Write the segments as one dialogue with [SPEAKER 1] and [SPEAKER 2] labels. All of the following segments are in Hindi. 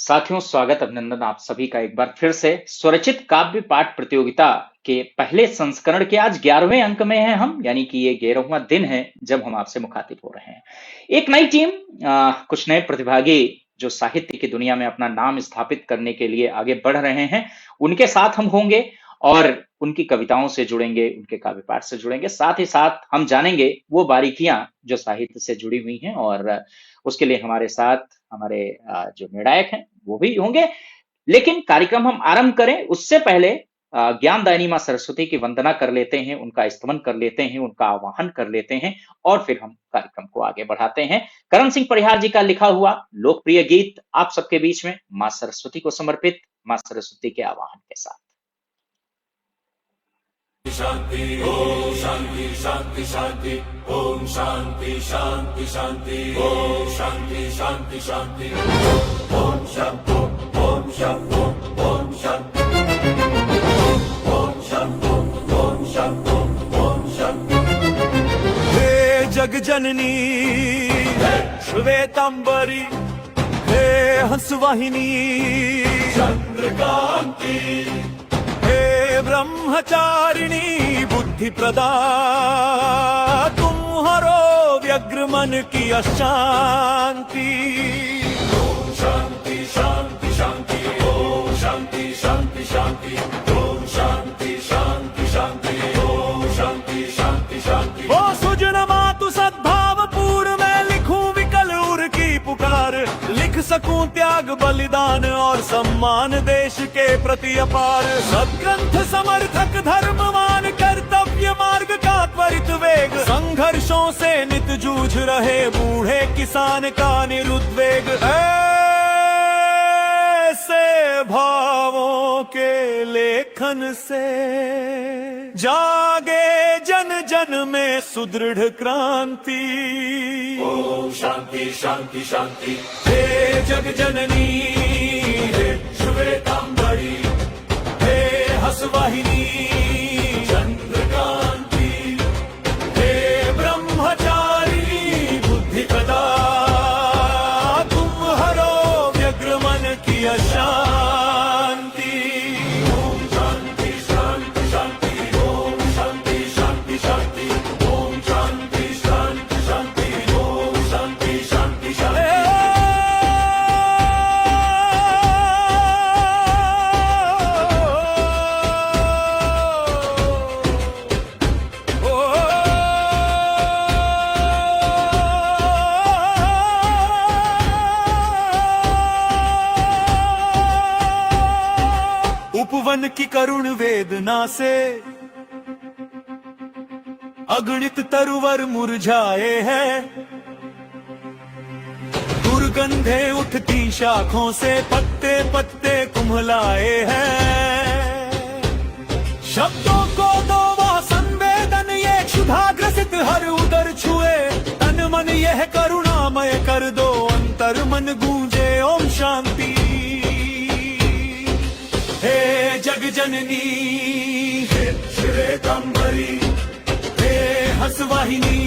[SPEAKER 1] साथियों, स्वागत अभिनंदन आप सभी का एक बार फिर से स्वरचित काव्य पाठ प्रतियोगिता के पहले संस्करण के आज 11वें अंक में हैं हम, यानी कि ये 11वां दिन है जब हम आपसे मुखातिब हो रहे हैं। एक नई टीम, कुछ नए प्रतिभागी जो साहित्य की दुनिया में अपना नाम स्थापित करने के लिए आगे बढ़ रहे हैं, उनके साथ हम होंगे और उनकी कविताओं से जुड़ेंगे, उनके काव्य पाठ से जुड़ेंगे। साथ ही साथ हम जानेंगे वो बारीकियां जो साहित्य से जुड़ी हुई हैं और उसके लिए हमारे साथ हमारे जो निर्णायक हैं वो भी होंगे। लेकिन कार्यक्रम हम आरंभ करें उससे पहले ज्ञानदायिनी मां सरस्वती की वंदना कर लेते हैं, उनका स्तमन कर लेते हैं, उनका आवाहन कर लेते हैं और फिर हम कार्यक्रम को आगे बढ़ाते हैं। करण सिंह परिहार जी का लिखा हुआ लोकप्रिय गीत आप सबके बीच में मां सरस्वती को समर्पित, मां सरस्वती के आवाहन के साथ।
[SPEAKER 2] शांति ओम शांति शांति शांति ओम शांति शांति शांति ओम शांति शांति शांति ओम शांति ओम शांति ओम शांति ओम शांति ओम शांति ओम शांति। हे जग जननी श्वेतांबरी, हे हंसवाहिनी चंद्रकांति, ब्रह्मचारिणी बुद्धि प्रदा, तुम्हारो व्यग्र मन की अशांति। ओम शांति शांति शांति ओम शांति शांति शांति ओम शांति शांति शांति ओम शांति शांति शांति। ओ सुजन मातु सद्भाव पूर्व में लिखूं विकल उर की पुकार, लिख सकूं त्याग बलिदान और सम्मान देश के प्रति अपार। सदग्रंथ समर्थक धर्मवान कर्तव्य मार्ग का त्वरित वेग, संघर्षों से नित जूझ रहे बूढ़े किसान का निरुद्वेग। ऐसे भावों के लेखन से जागे जन जन में सुदृढ़ क्रांति। ओम शांति शांति शांति। हे जग जननी, हे श्वेतांबरी, हे हंसवाहिनी चंद्रकांति, हे ब्रह्मचारिणी बुद्धि प्रदा, तुम हरो व्यग्र मन की अशांति। ओम शांति शांति शांति ओम शांति शांति शांति ओम शांति शांति शांति ओम शांति शांति शांति। उपवन की करुण वेदना से अगणित तरुवर मुरझाए हैं, दुर्गंधे उठती शाखों से पत्ते पत्ते कुम्हलाए हैं। शब्दों को दो वह संवेदन, ये क्षुधाग्रसित हर उदर छुए, तन मन यह करुणामय कर दो, अंतर मन गूंजे ओम शांति। हे जग जननी, हे श्वेतांबरी, हे हंसवाहिनी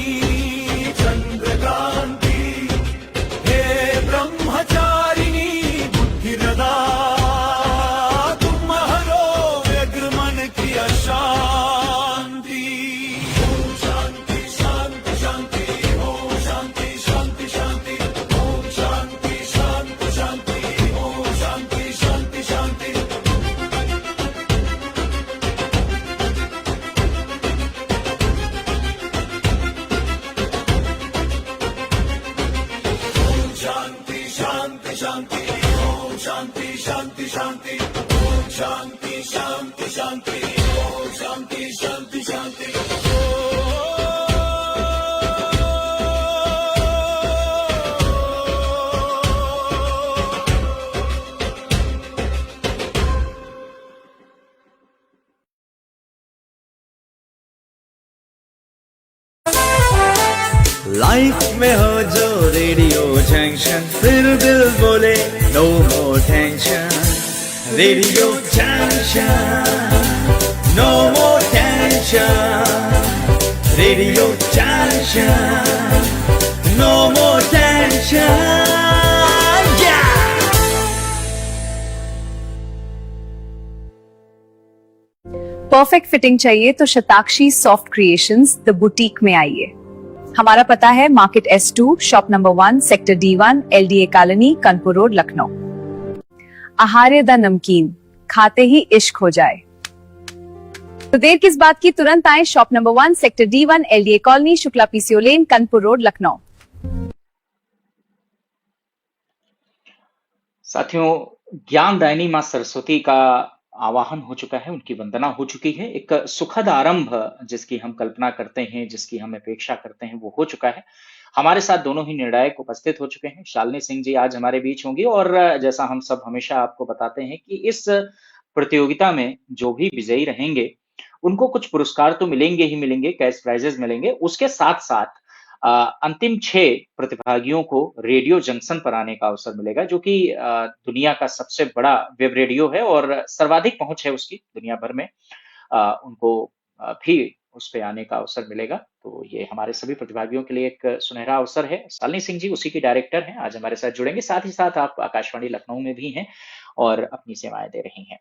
[SPEAKER 2] चंद्रकांति, हे ब्रह्मचारिणी बुद्धि प्रदा, तुम हरो व्यग्र मन की अशांति। ओम शांति शांति शांति ओम शांति शांति शांति ओम शांति शांति शांति ओम शांति शांति शांति। शांति शांति ओम शांति शांति शांति ओम शांति शांति शांति ओम शांति शांति शांति।
[SPEAKER 3] लाइफ में हो जो रेडियो जंक्शन, फिर दिल बोले no more tension. Radio junction, no more tension. Radio junction, no more tension.
[SPEAKER 4] Perfect fitting चाहिए तो Shatakshi soft creations the boutique में आइए। हमारा पता है market S2, shop number 1, sector D1, LDA colony, Kanpur road, Lucknow. Aaharya the Namkeen, खाते ही इश्क हो जाए। तो देर किस बात की, तुरंत आए shop number 1, sector D1, LDA colony, Shukla PCO लेन, कानपुर रोड, लखनऊ।
[SPEAKER 1] साथियों, ज्ञानदायिनी मां सरस्वती का आवाहन हो चुका है, उनकी वंदना हो चुकी है। एक सुखद आरंभ जिसकी हम कल्पना करते हैं, जिसकी हम अपेक्षा करते हैं, वो हो चुका है। हमारे साथ दोनों ही निर्णायक उपस्थित हो चुके हैं। शालिनी सिंह जी आज हमारे बीच होंगी और जैसा हम सब हमेशा आपको बताते हैं कि इस प्रतियोगिता में जो भी विजयी रहेंगे उनको कुछ पुरस्कार तो मिलेंगे ही मिलेंगे, कैश प्राइजेस मिलेंगे। उसके साथ साथ अंतिम 6 प्रतिभागियों को रेडियो जंक्शन पर आने का अवसर मिलेगा, जो कि दुनिया का सबसे बड़ा वेब रेडियो है और सर्वाधिक पहुंच है उसकी दुनिया भर में। उनको भी उस पे आने का अवसर मिलेगा। तो ये हमारे सभी प्रतिभागियों के लिए एक सुनहरा अवसर है। शालिनी सिंह जी उसी की डायरेक्टर हैं, आज हमारे साथ जुड़ेंगे। साथ ही साथ आप आकाशवाणी लखनऊ में भी हैं और अपनी सेवाएं दे रही हैं।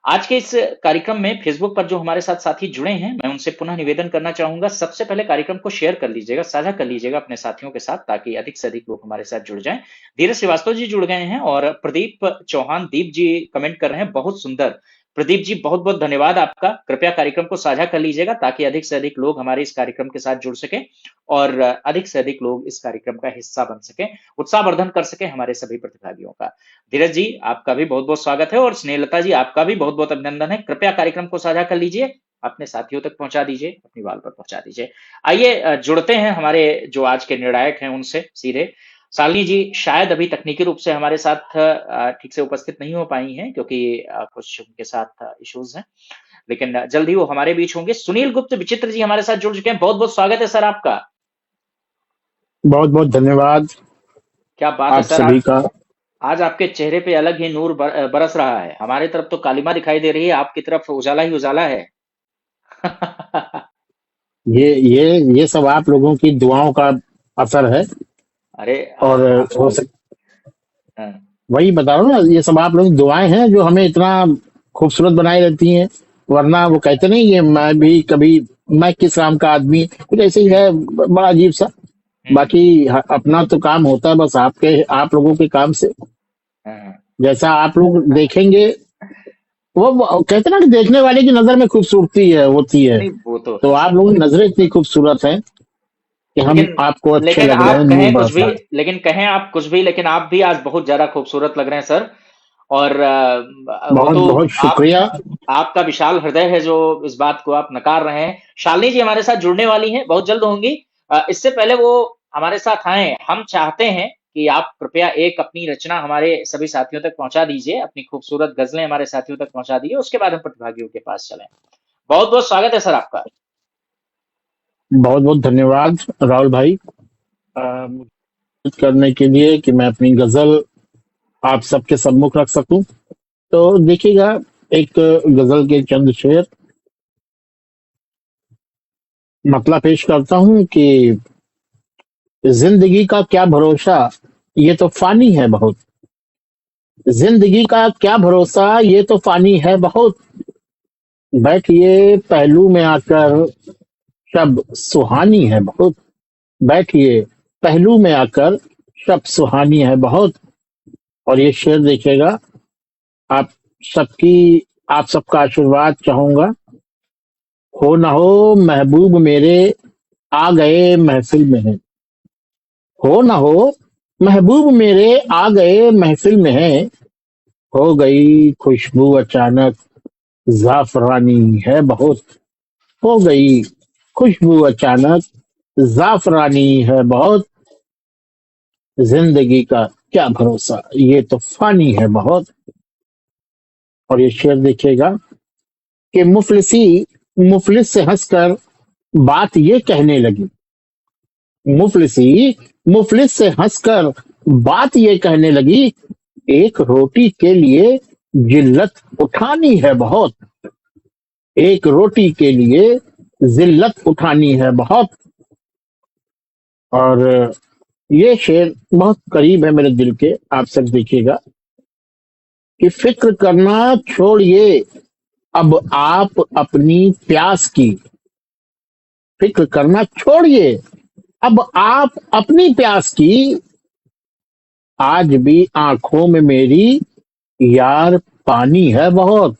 [SPEAKER 1] आज के इस कार्यक्रम में फेसबुक पर जो हमारे साथ साथी जुड़े हैं, मैं उनसे पुनः निवेदन करना चाहूंगा, सबसे पहले कार्यक्रम को शेयर कर लीजिएगा, साझा कर लीजिएगा अपने साथियों के साथ, ताकि अधिक से अधिक लोग हमारे साथ जुड़ जाएं। धीरज श्रीवास्तव जी जुड़ गए हैं और प्रदीप चौहान, दीप जी कमेंट कर रहे हैं, बहुत सुंदर। प्रदीप जी बहुत बहुत धन्यवाद आपका। कृपया कार्यक्रम को साझा कर लीजिएगा ताकि अधिक से अधिक लोग हमारे इस कार्यक्रम के साथ जुड़ सके और अधिक से अधिक लोग इस कार्यक्रम का हिस्सा बन सके, उत्साहवर्धन कर सके हमारे सभी प्रतिभागियों का। धीरज जी आपका भी बहुत बहुत स्वागत है और स्नेहलता जी आपका भी बहुत बहुत अभिनंदन है। कृपया कार्यक्रम को साझा कर लीजिए, अपने साथियों तक पहुंचा दीजिए, अपनी वाल पर पहुंचा दीजिए। आइए जुड़ते हैं हमारे जो आज के निर्णायक हैं उनसे सीधे। शालिनी जी शायद अभी तकनीकी रूप से हमारे साथ ठीक से उपस्थित नहीं हो पाई हैं क्योंकि कुछ उनके साथ इश्यूज हैं, लेकिन जल्द ही वो हमारे बीच होंगे। सुनील गुप्त विचित्र जी हमारे साथ जुड़ चुके हैं, बहुत बहुत स्वागत है सर आपका।
[SPEAKER 5] बहुत बहुत धन्यवाद।
[SPEAKER 1] क्या बात है
[SPEAKER 5] आप
[SPEAKER 1] सर,
[SPEAKER 5] सभी का।
[SPEAKER 1] आज आपके चेहरे पे अलग ही नूर बरस रहा है। हमारी तरफ तो कालिमा दिखाई दे रही है, आपकी तरफ उजाला ही उजाला है।
[SPEAKER 5] ये सब आप लोगों की दुआओं का असर है।
[SPEAKER 1] अरे
[SPEAKER 5] और हो
[SPEAKER 1] हाँ,
[SPEAKER 5] वही बता रहा हूँ ना, ये सब आप लोगों की दुआएं हैं जो हमें इतना खूबसूरत बनाई रहती हैं। वरना वो कहते नहीं, ये मैं भी कभी, मैं किस राम का आदमी, कुछ ऐसे ही है, बड़ा अजीब सा। बाकी अपना तो काम होता है बस आप लोगों के काम से।
[SPEAKER 1] हाँ,
[SPEAKER 5] जैसा आप लोग देखेंगे, वो कहते ना कि देखने वाले की नजर में खूबसूरती होती है।
[SPEAKER 1] नहीं वो
[SPEAKER 5] तो आप लोगों की नजरें इतनी खूबसूरत हैं कि हम आपको अच्छे
[SPEAKER 1] लेकिन
[SPEAKER 5] लग रहे
[SPEAKER 1] आप
[SPEAKER 5] हैं,
[SPEAKER 1] कहें
[SPEAKER 5] नूर
[SPEAKER 1] कुछ
[SPEAKER 5] बरस
[SPEAKER 1] भी,
[SPEAKER 5] रहा है।
[SPEAKER 1] लेकिन आप भी आज बहुत ज्यादा खूबसूरत लग रहे हैं सर। और वो
[SPEAKER 5] बहुत
[SPEAKER 1] तो
[SPEAKER 5] बहुत शुक्रिया।
[SPEAKER 1] आपका विशाल हृदय है जो इस बात को आप नकार रहे हैं। शालिनी जी हमारे साथ जुड़ने वाली हैं, बहुत जल्द होंगी। इससे पहले वो हमारे साथ आए, हम चाहते हैं कि आप कृपया एक अपनी रचना हमारे सभी साथियों तक पहुंचा दीजिए, अपनी खूबसूरत गजलें हमारे साथियों तक पहुंचा दीजिए, उसके बाद हम प्रतिभागियों के पास चलें। बहुत बहुत स्वागत है सर आपका।
[SPEAKER 5] बहुत बहुत धन्यवाद राहुल भाई, करने के लिए कि मैं अपनी गजल आप सबके सम्मुख रख सकूं। तो देखिएगा, एक गजल के चंद शेर मतलब पेश करता हूं कि जिंदगी का क्या भरोसा, ये तो फानी है बहुत। जिंदगी का क्या भरोसा, ये तो फानी है बहुत। बैठिए पहलू में आकर, शब सुहानी है बहुत। बैठिए पहलू में आकर, शब सुहानी है बहुत। और ये शेर देखिएगा, आप आप सबका आशीर्वाद चाहूंगा। हो ना हो महबूब मेरे आ गए महफिल में है। हो ना हो महबूब मेरे आ गए महफिल में है। हो गई खुशबू अचानक, जाफरानी है बहुत। हो गई खुशबू अचानक, जाफरानी है बहुत। जिंदगी का क्या भरोसा, ये तो फानी है बहुत। और ये शेर देखिएगा कि मुफलिस से हंसकर बात ये कहने लगी। मुफलिस से हंसकर बात ये कहने लगी, एक रोटी के लिए जिल्लत उठानी है बहुत। एक रोटी के लिए जिल्लत उठानी है बहुत। और ये शेर बहुत करीब है मेरे दिल के, आप सब देखिएगा कि फिक्र करना छोड़िए, अब आप अपनी प्यास की फिक्र करना छोड़िए। अब आप अपनी प्यास की आज भी आंखों में मेरी यार पानी है बहुत।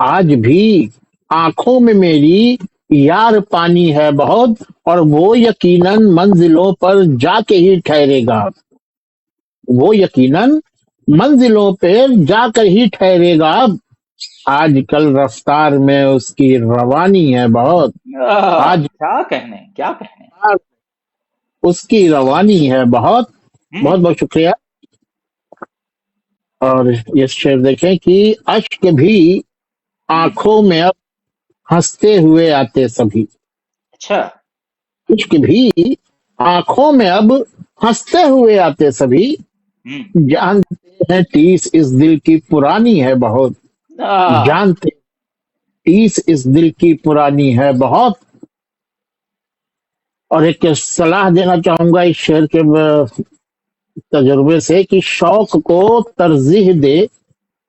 [SPEAKER 5] आज भी आंखों में मेरी यार पानी है बहुत, और वो यकीनन मंजिलों पर जाके ही ठहरेगा। वो यकीनन मंजिलों पे जाकर ही ठहरेगा। आजकल रफ्तार में उसकी रवानी है बहुत। आज
[SPEAKER 1] क्या कहने, क्या कहने।
[SPEAKER 5] उसकी रवानी है बहुत। बहुत बहुत शुक्रिया। और ये शेर देखें कि अश्क भी आंखों में अब हंसते हुए आते सभी।
[SPEAKER 1] अच्छा।
[SPEAKER 5] अश्क भी आंखों में अब हंसते हुए आते सभी। जानते हैं टीस इस दिल की पुरानी है बहुत। जानते टीस इस दिल की पुरानी है बहुत। और एक सलाह देना चाहूंगा इस शेर के तजुर्बे से कि शौक को तरजीह दे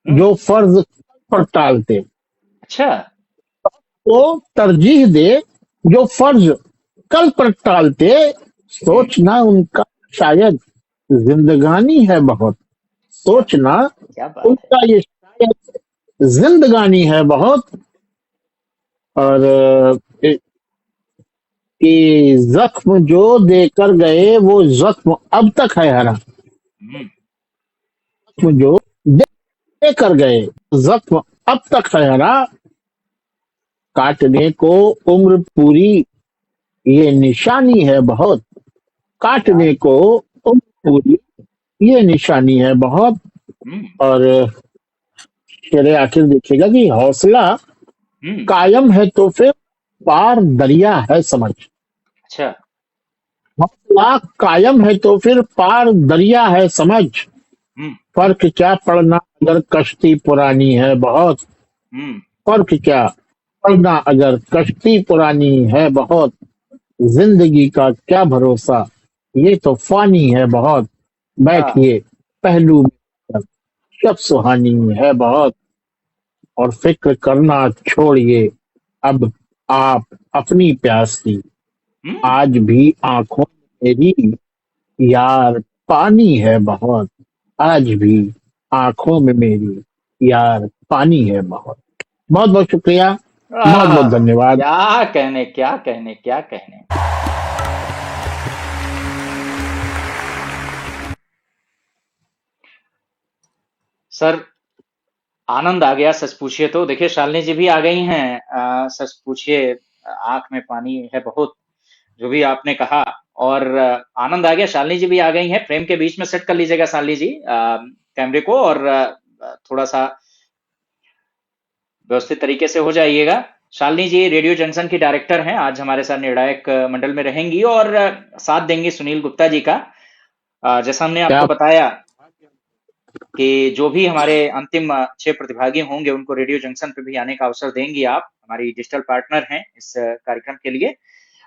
[SPEAKER 5] जो फर्ज पर टालते।
[SPEAKER 1] अच्छा।
[SPEAKER 5] को तरजीह दे जो फर्ज कल पर टालते। सोचना उनका शायद जिंदगानी है बहुत। सोचना
[SPEAKER 1] क्या बात है।
[SPEAKER 5] उनका ये शायद जिंदगानी है बहुत। और कि जख्म जो देकर गए वो जख्म अब तक है हरा। जख्म जो देकर गए जख्म अब तक है हरा। काटने को उम्र पूरी ये निशानी है बहुत। काटने को उम्र पूरी ये निशानी है बहुत। और शेर आखिर देखिएगा कि हौसला कायम है तो फिर पार दरिया है समझ।
[SPEAKER 1] अच्छा।
[SPEAKER 5] हौसला कायम है तो फिर पार दरिया है समझ। फर्क क्या पड़ना अगर कश्ती पुरानी है बहुत। फर्क क्या पड़ना अगर कश्ती पुरानी है बहुत। जिंदगी का क्या भरोसा ये तो फानी है बहुत। बैठिए पहलू में शब सुहानी है बहुत। और फिक्र करना छोड़िए अब आप अपनी प्यास की। आज भी आंखों में मेरी यार पानी है बहुत। आज भी आंखों में मेरी यार पानी है बहुत। बहुत बहुत शुक्रिया। बहुत बहुत धन्यवाद।
[SPEAKER 1] क्या कहने, क्या कहने, क्या कहने। सर आनंद आ गया सच पूछिए तो। देखिए शालिनी जी भी आ गई हैं। सच पूछिए आंख में पानी है बहुत, जो भी आपने कहा। और आनंद आ गया। शालिनी जी भी आ गई हैं। फ्रेम के बीच में सेट कर लीजिएगा शालिनी जी कैमरे को, और थोड़ा सा व्यवस्थित तरीके से हो जाइएगा। शालिनी जी रेडियो जंक्शन की डायरेक्टर हैं, आज हमारे साथ निर्णायक मंडल में रहेंगी और साथ देंगी सुनील गुप्ता जी का। जैसा हमने आपको बताया कि जो भी हमारे अंतिम 6 प्रतिभागी होंगे उनको रेडियो जंक्शन पे भी आने का अवसर देंगी आप। हमारी डिजिटल पार्टनर हैं इस कार्यक्रम के लिए।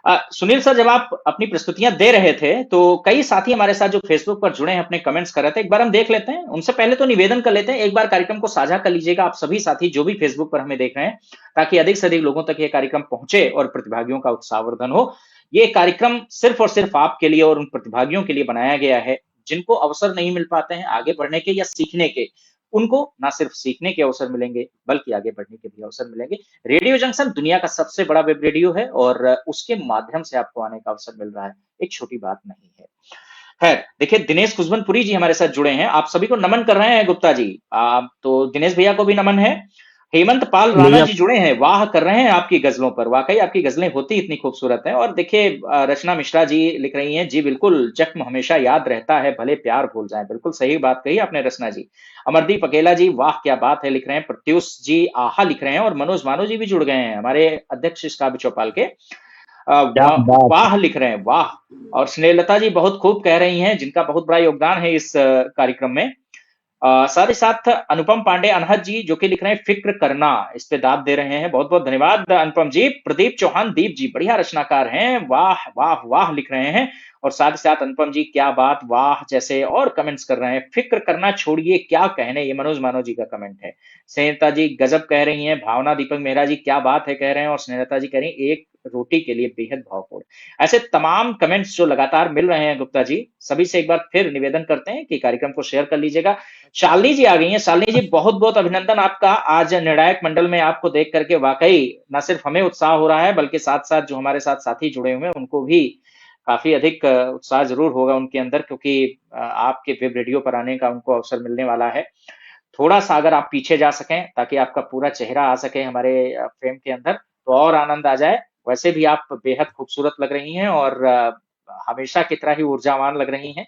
[SPEAKER 1] सुनील सर, जब आप अपनी प्रस्तुतियां दे रहे थे तो कई साथी हमारे साथ जो फेसबुक पर जुड़े हैं अपने कमेंट्स कर रहे थे, एक बार हम देख लेते हैं। उनसे पहले तो निवेदन कर लेते हैं, एक बार कार्यक्रम को साझा कर लीजिएगा आप सभी साथी जो भी फेसबुक पर हमें देख रहे हैं, ताकि अधिक से अधिक लोगों तक ये कार्यक्रम पहुंचे और प्रतिभागियों का उत्साहवर्धन हो। ये कार्यक्रम सिर्फ और सिर्फ आपके लिए और उन प्रतिभागियों के लिए बनाया गया है जिनको अवसर नहीं मिल पाते हैं आगे बढ़ने के या सीखने के। उनको ना सिर्फ सीखने के अवसर मिलेंगे बल्कि आगे बढ़ने के भी अवसर मिलेंगे। रेडियो जंक्शन दुनिया का सबसे बड़ा वेब रेडियो है और उसके माध्यम से आपको आने का अवसर मिल रहा है, एक छोटी बात नहीं है। खैर देखिए, दिनेश कुशबनपुरी जी हमारे साथ जुड़े हैं। आप सभी को नमन कर रहे हैं गुप्ता जी। तो दिनेश भैया को भी नमन है। हेमंत पाल राणा जी जुड़े हैं, वाह कर रहे हैं आपकी गजलों पर। वाकई आपकी गजलें होती इतनी खूबसूरत हैं। और देखिए रचना मिश्रा जी लिख रही हैं, जी बिल्कुल, जख्म हमेशा याद रहता है भले प्यार भूल जाए। बिल्कुल सही बात कही आपने रचना जी। अमरदीप अकेला जी, वाह क्या बात है लिख रहे हैं। प्रत्युष जी आहा लिख रहे हैं। और मनोज मानो जी भी जुड़ गए हैं, हमारे अध्यक्ष इस काव्य चौपाल के। वाह लिख रहे हैं, वाह। और स्नेहलता जी बहुत खूब कह रही हैं, जिनका बहुत बड़ा योगदान है इस कार्यक्रम में। साथ ही साथ अनुपम पांडे अनहद जी जो कि लिख रहे हैं फिक्र करना, इस पे दाद दे रहे हैं। बहुत बहुत धन्यवाद अनुपम जी। प्रदीप चौहान दीप जी बढ़िया रचनाकार हैं, वाह वाह वाह लिख रहे हैं। और साथ ही साथ अनुपम जी क्या बात, वाह जैसे और कमेंट्स कर रहे हैं। फिक्र करना छोड़िए क्या कहने, ये मनोज मानव जी का कमेंट है। स्नेहता जी गजब कह रही हैं। भावना दीपक मेहरा जी क्या बात है कह रहे हैं। और स्नेहता जी कह रही हैं एक रोटी के लिए बेहद भावपूर्ण। ऐसे तमाम कमेंट्स जो लगातार मिल रहे हैं गुप्ता जी, सभी से एक बार फिर निवेदन करते हैं कि कार्यक्रम को शेयर कर लीजिएगा। शालिनी जी आ गई हैं। शालिनी जी बहुत बहुत अभिनंदन आपका, आज निर्णायक मंडल में आपको देख करके वाकई न सिर्फ हमें उत्साह हो रहा है बल्कि साथ साथ जो हमारे साथ साथी जुड़े हुए हैं उनको भी काफी अधिक उत्साह जरूर होगा उनके अंदर, क्योंकि आपके वेब रेडियो पर आने का उनको अवसर मिलने वाला है। थोड़ा सा अगर आप पीछे जा सकें ताकि आपका पूरा चेहरा आ सके हमारे फ्रेम के अंदर तो और आनंद आ जाए। वैसे भी आप बेहद खूबसूरत लग रही हैं और हमेशा की तरह ही ऊर्जावान लग रही हैं।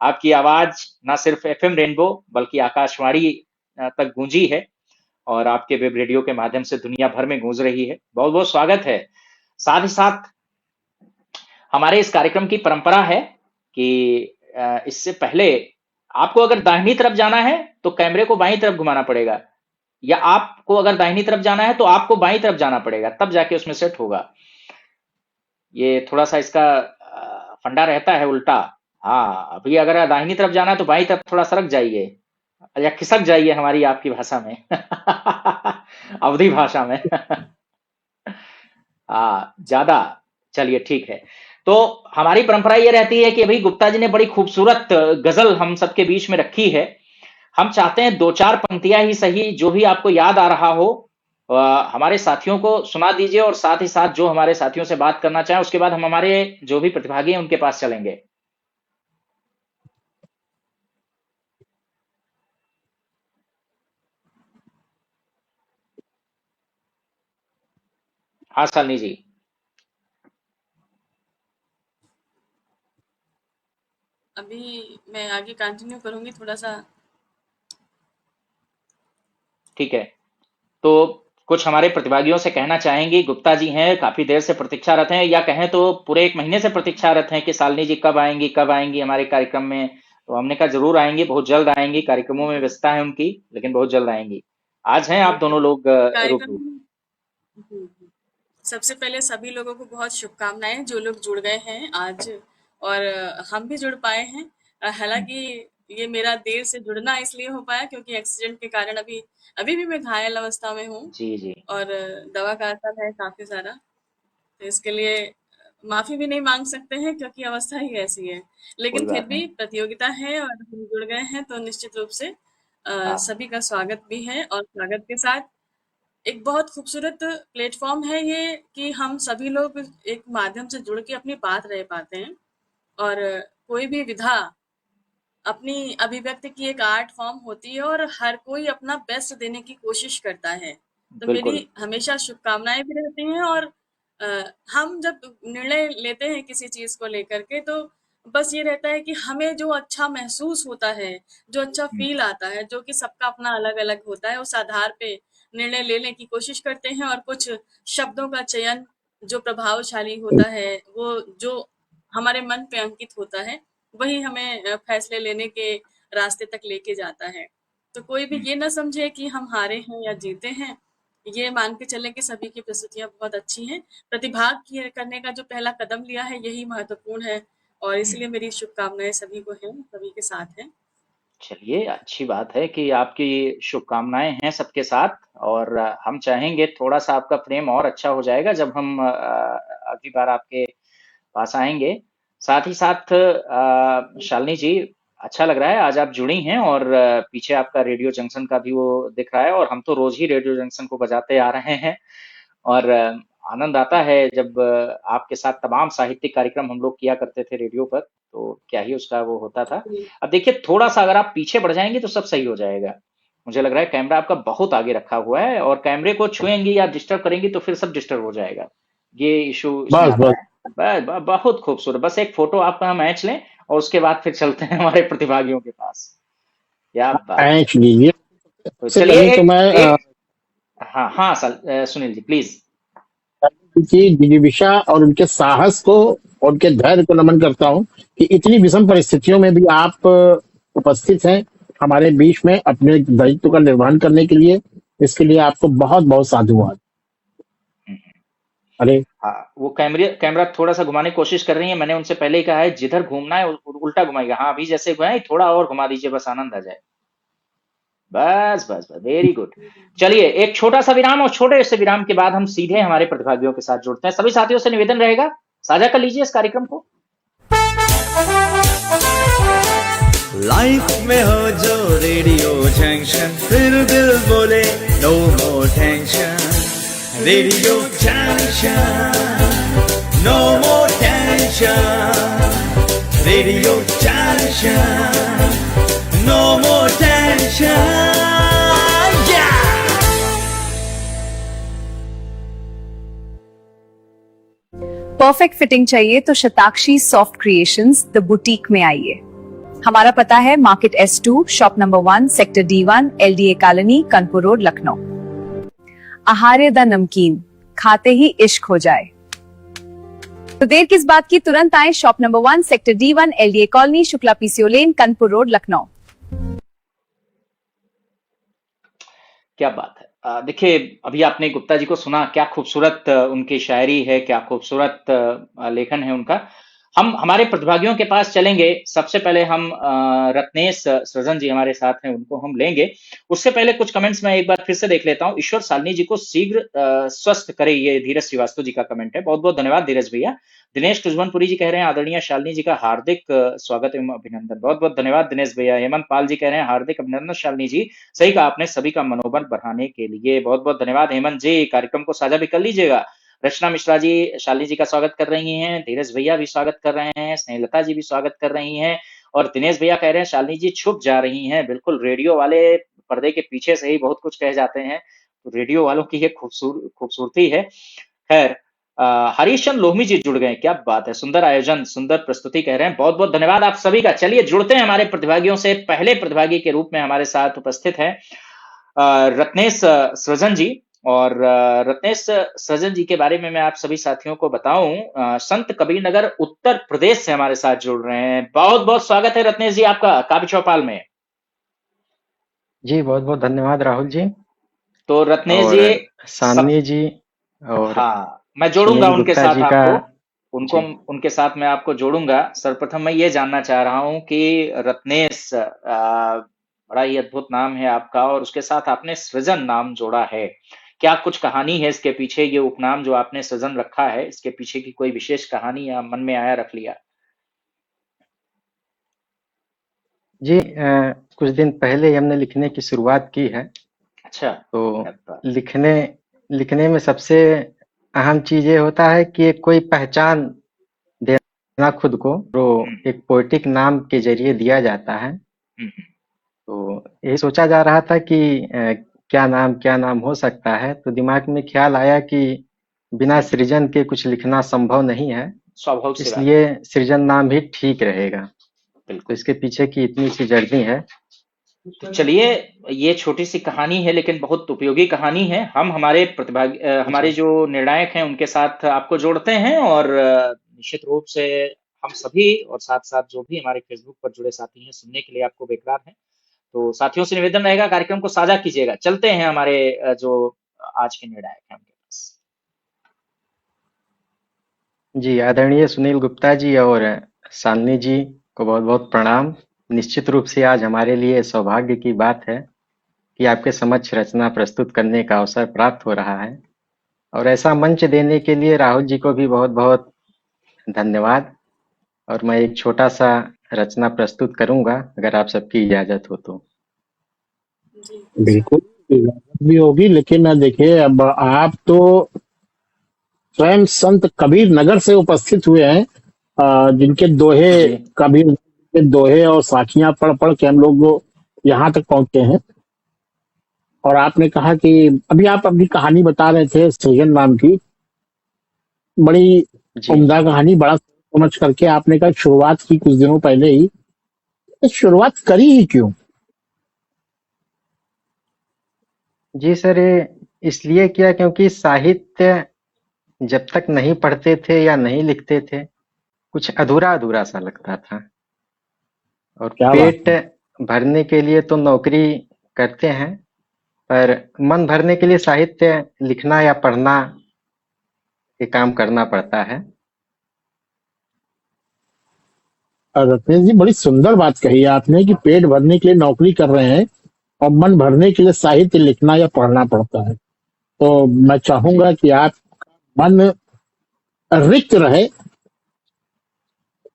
[SPEAKER 1] आपकी आवाज ना सिर्फ एफएम रेनबो बल्कि आकाशवाणी तक गूंजी है और आपके वेब रेडियो के माध्यम से दुनिया भर में गूंज रही है। बहुत बहुत स्वागत है। साथ ही साथ हमारे इस कार्यक्रम की परंपरा है कि इससे पहले आपको अगर दाहिनी तरफ जाना है तो कैमरे को बाईं तरफ घुमाना पड़ेगा, या आपको अगर दाहिनी तरफ जाना है तो आपको बाईं तरफ जाना पड़ेगा, तब जाके उसमें सेट होगा। ये थोड़ा सा इसका फंडा रहता है उल्टा। हाँ, अभी अगर दाहिनी तरफ जाना है तो बाईं तरफ थोड़ा सरक जाइए या खिसक जाइए हमारी आपकी भाषा में अवधी भाषा में ज्यादा। चलिए ठीक है। तो हमारी परंपरा ये रहती है कि अभी गुप्ता जी ने बड़ी खूबसूरत गजल हम सबके बीच में रखी है। हम चाहते हैं दो चार पंक्तियां ही सही, जो भी आपको याद आ रहा हो हमारे साथियों को सुना दीजिए और साथ ही साथ जो हमारे साथियों से बात करना चाहें उसके बाद हम हमारे जो भी प्रतिभागी हैं उनके पास चलेंगे। हाँ शालिनी जी।
[SPEAKER 6] अभी मैं आगे कंटिन्यू करूंगी थोड़ा सा।
[SPEAKER 1] ठीक है, तो कुछ हमारे प्रतिभागियों से कहना चाहेंगी? गुप्ता जी हैं, काफी देर से प्रतीक्षारत हैं, या कहें तो पूरे 1 महीने से प्रतीक्षारत हैं कि शालिनी जी कब आएंगी हमारे कार्यक्रम में। तो हमने कहा जरूर आएंगी, बहुत जल्द आएंगी। कार्यक्रमों में व्यस्तता है उनकी, लेकिन बहुत जल्द आएंगी। आज हैं आप दोनों लोग रूबरू।
[SPEAKER 6] सबसे पहले सभी लोगों को बहुत शुभकामनाएं जो लोग जुड़ गए हैं आज, और हम भी जुड़ पाए हैं। हालांकि ये मेरा देर से जुड़ना इसलिए हो पाया क्योंकि एक्सीडेंट के कारण अभी भी मैं घायल अवस्था में हूँ
[SPEAKER 1] जी जी।
[SPEAKER 6] और दवा का असर है काफी सारा, तो इसके लिए माफी भी नहीं मांग सकते हैं क्योंकि अवस्था ही ऐसी है। लेकिन फिर भी प्रतियोगिता है और हम जुड़ गए हैं तो निश्चित रूप से सभी का स्वागत भी है। और स्वागत के साथ एक बहुत खूबसूरत प्लेटफॉर्म है ये कि हम सभी लोग एक माध्यम से जुड़ के अपनी बात रह पाते हैं, और कोई भी विधा अपनी अभिव्यक्ति की एक आर्ट फॉर्म होती है और हर कोई अपना बेस्ट देने की कोशिश करता है। तो मेरी हमेशा शुभकामनाएं भी रहती हैं, और हम जब निर्णय लेते हैं किसी चीज को लेकर के तो बस ये रहता है कि हमें जो अच्छा महसूस होता है, जो अच्छा फील आता है, जो कि सबका अपना अलग अलग होता है, उस आधार पे निर्णय लेने की कोशिश करते हैं। और कुछ शब्दों का चयन जो प्रभावशाली होता है, वो जो हमारे मन पे अंकित होता है, वही हमें फैसले लेने के रास्ते तक लेके जाता है। तो कोई भी ये ना समझे कि हम हारे हैं या जीते हैं, ये मान के चले कि सभी की प्रस्तुतियां बहुत अच्छी हैं। प्रतिभाग करने का जो पहला कदम लिया है यही महत्वपूर्ण है, और इसलिए मेरी शुभकामनाएं सभी को हैं, सभी के साथ हैं।
[SPEAKER 1] चलिए, अच्छी बात है कि आपकी शुभकामनाएं हैं सबके साथ, और हम चाहेंगे थोड़ा सा आपका फ्रेम और अच्छा हो जाएगा जब हम अगली बार आपके पास आएंगे। साथ ही साथ शालिनी जी, अच्छा लग रहा है आज आप जुड़ी हैं, और पीछे आपका रेडियो जंक्शन का भी वो दिख रहा है, और हम तो रोज ही रेडियो जंक्शन को बजाते आ रहे हैं, और आनंद आता है जब आपके साथ तमाम साहित्यिक कार्यक्रम हम लोग किया करते थे रेडियो पर, तो क्या ही उसका वो होता था। अब देखिए, थोड़ा सा अगर आप पीछे बढ़ जाएंगे तो सब सही हो जाएगा। मुझे लग रहा है कैमरा आपका बहुत आगे रखा हुआ है, और कैमरे को छुएंगी या डिस्टर्ब करेंगी तो फिर सब डिस्टर्ब हो जाएगा। ये इशू बहुत खूबसूरत। बस एक फोटो आपका मैच लें और उसके बाद फिर चलते हैं हमारे प्रतिभागियों के पास। क्या बात, तो चलिए तो मैं हाँ सुनील जी प्लीज।
[SPEAKER 5] जिज्ञासा और उनके साहस को और उनके धैर्य को नमन करता हूँ कि इतनी विषम परिस्थितियों में भी आप उपस्थित हैं, हमारे बीच में अपने दायित्व का निर्वहन करने के लिए। इसके लिए आपको बहुत बहुत साधुवाद। अरे
[SPEAKER 1] हाँ, वो कैमरा थोड़ा सा घुमाने की कोशिश कर रही है। मैंने उनसे पहले ही कहा है जिधर घूमना है उल्टा घुमाइएगा। हाँ, अभी जैसे घुमाए थोड़ा और घुमा दीजिए, बस आनंद आ जाए। बस बस बस, वेरी गुड। चलिए एक छोटा सा विराम, और छोटे से विराम के बाद हम सीधे हमारे प्रतिभागियों के साथ जुड़ते हैं। सभी साथियों से निवेदन रहेगा, साझा कर लीजिए इस कार्यक्रम को।
[SPEAKER 3] लाइफ में हो जो रेडियो जंक्शन, फिर दिल बोले no more tension. Radio junction, no more tension. Radio junction, no more tension.
[SPEAKER 4] Perfect fitting चाहिए तो Shatakshi soft creations the boutique में आइए। हमारा पता है market S2, shop number 1, sector D1, LDA colony, Kanpur road, Lucknow. Aaharya the Namkeen, खाते ही इश्क हो जाए। तो देर किस बात की, तुरंत आए shop number 1, sector D1, LDA colony, Shukla PCO lane, Kanpur road, Lucknow.
[SPEAKER 1] क्या बात है। देखिए अभी आपने गुप्ता जी को सुना, क्या खूबसूरत उनकी शायरी है, क्या खूबसूरत लेखन है उनका। हम हमारे प्रतिभागियों के पास चलेंगे। सबसे पहले हम रत्नेश सृजन जी हमारे साथ हैं, उनको हम लेंगे। उससे पहले कुछ कमेंट्स मैं एक बार फिर से देख लेता हूँ। ईश्वर शालिनी जी को शीघ्र स्वस्थ करे, ये धीरज श्रीवास्तव जी का कमेंट है। बहुत बहुत धन्यवाद धीरज भैया। दिनेश कुजमनपुरी जी कह रहे हैं आदरणीय शालिनी जी का हार्दिक स्वागत एवं अभिनंदन। बहुत बहुत धन्यवाद दिनेश भैया। हेमंत पाल जी कह रहे हैं हार्दिक अभिनंदन शालिनी जी, सही कहा आपने, सभी का मनोबल बढ़ाने के लिए। बहुत बहुत धन्यवाद हेमंत जी। कार्यक्रम को साझा भी कर लीजिएगा। रचना मिश्रा जी शालिनी जी का स्वागत कर रही हैं, धीरज भैया भी स्वागत कर रहे हैं, स्नेहलता जी भी स्वागत कर रही हैं, और दिनेश भैया कह रहे हैं शालिनी जी छुप जा रही हैं। बिल्कुल, रेडियो वाले पर्दे के पीछे से ही बहुत कुछ कह जाते हैं, तो रेडियो वालों की ये खूबसूरती है। खैर, हरीशन लोहमी जी जुड़ गए, क्या बात है, सुंदर आयोजन, सुंदर प्रस्तुति कह रहे हैं। बहुत बहुत धन्यवाद आप सभी का। चलिए जुड़ते हैं हमारे प्रतिभागियों से। पहले प्रतिभागी के रूप में हमारे साथ उपस्थित है रत्नेश सृजन जी। और रत्नेश सृजन जी के बारे में मैं आप सभी साथियों को बताऊं, संत कबीर नगर उत्तर प्रदेश से हमारे साथ जुड़ रहे हैं। बहुत बहुत स्वागत है रत्नेश जी आपका काव्य चौपाल में।
[SPEAKER 7] जी बहुत बहुत धन्यवाद राहुल जी
[SPEAKER 1] तो रत्नेश
[SPEAKER 7] और
[SPEAKER 1] जी
[SPEAKER 7] सान्वी जी और
[SPEAKER 1] हाँ, मैं जोड़ूंगा
[SPEAKER 7] सुनील
[SPEAKER 1] उनके
[SPEAKER 7] गुप्ता
[SPEAKER 1] साथ
[SPEAKER 7] जी का।
[SPEAKER 1] उनको
[SPEAKER 7] जी
[SPEAKER 1] उनके साथ मैं आपको जोड़ूंगा। सर्वप्रथम मैं ये जानना चाह रहा हूं कि रत्नेश, बड़ा ही अद्भुत नाम है आपका, और उसके साथ आपने सृजन नाम जोड़ा है। क्या कुछ कहानी है इसके पीछे? ये उपनाम जो आपने सृजन रखा है, इसके पीछे की कोई विशेष कहानी या मन में आया रख लिया?
[SPEAKER 7] जी कुछ दिन पहले ही हमने लिखने की शुरुआत की है।
[SPEAKER 1] अच्छा,
[SPEAKER 7] तो
[SPEAKER 1] क्या बात।
[SPEAKER 7] लिखने लिखने में सबसे अहम चीज ये होता है कि कोई पहचान देना खुद को, तो एक पोएटिक नाम के जरिए दिया जाता है।
[SPEAKER 1] हम्म,
[SPEAKER 7] तो यही सोचा जा रहा था कि क्या नाम हो सकता है, तो दिमाग में ख्याल आया कि बिना सृजन के कुछ लिखना संभव नहीं है,
[SPEAKER 1] स्वाभाविक सी बात है।
[SPEAKER 7] इसलिए सृजन नाम ही ठीक रहेगा। तो
[SPEAKER 1] बिल्कुल।
[SPEAKER 7] इसके पीछे की इतनी सी जर्नी है।
[SPEAKER 1] तो चलिए, ये छोटी सी कहानी है लेकिन बहुत उपयोगी कहानी है। हम हमारे हमारे
[SPEAKER 7] जी
[SPEAKER 1] जो निर्णायक हैं उनके साथ आपको जोड़ते हैं, और निश्चित रूप से हम सभी और साथ साथ जो भी हमारे फेसबुक पर जुड़े साथी हैं सुनने के लिए आपको बेकरार हैं। तो साथियों से निवेदन रहेगा कार्यक्रम को साझा कीजिएगा। चलते हैं हमारे जो आज के निर्णायक हैं उनके पास।
[SPEAKER 7] जी आदरणीय सुनील गुप्ता जी और शालिनी जी को बहुत बहुत प्रणाम। निश्चित रूप से आज हमारे लिए सौभाग्य की बात है कि आपके समक्ष रचना प्रस्तुत करने का अवसर प्राप्त हो रहा है, और ऐसा मंच देने के लिए राहुल जी को भी बहुत बहुत धन्यवाद। और मैं एक छोटा सा रचना प्रस्तुत करूंगा, अगर आप सबकी इजाजत हो तो।
[SPEAKER 6] जी
[SPEAKER 5] बिल्कुल इजाजत भी होगी, लेकिन देखिए अब आप तो स्वयं संत कबीर नगर से उपस्थित हुए हैं, जिनके दोहे,
[SPEAKER 7] जी
[SPEAKER 5] कबीर के दोहे और साखियां पढ़ पढ़ के हम लोग यहाँ तक पहुंचे हैं। और आपने कहा कि अभी आप अपनी कहानी बता रहे थे सृजन नाम की, बड़ी
[SPEAKER 7] जी
[SPEAKER 5] उम्दा कहानी, बड़ा समझ करके आपने कहा शुरुआत की कुछ दिनों पहले ही। शुरुआत करी ही क्यों?
[SPEAKER 7] जी सर, ये इसलिए किया क्योंकि साहित्य जब तक नहीं पढ़ते थे या नहीं लिखते थे, कुछ अधूरा अधूरा सा लगता था। और
[SPEAKER 5] क्या बात
[SPEAKER 7] पेट
[SPEAKER 5] है।
[SPEAKER 7] भरने के लिए तो नौकरी करते हैं, पर मन भरने के लिए साहित्य लिखना या पढ़ना ये काम करना पड़ता है।
[SPEAKER 5] और रत्नेश जी, बड़ी सुंदर बात कही है आपने कि पेट भरने के लिए नौकरी कर रहे हैं और मन भरने के लिए साहित्य लिखना या पढ़ना पड़ता है। तो मैं
[SPEAKER 7] जी,
[SPEAKER 5] चाहूंगा कि आप मन रिक्त रहे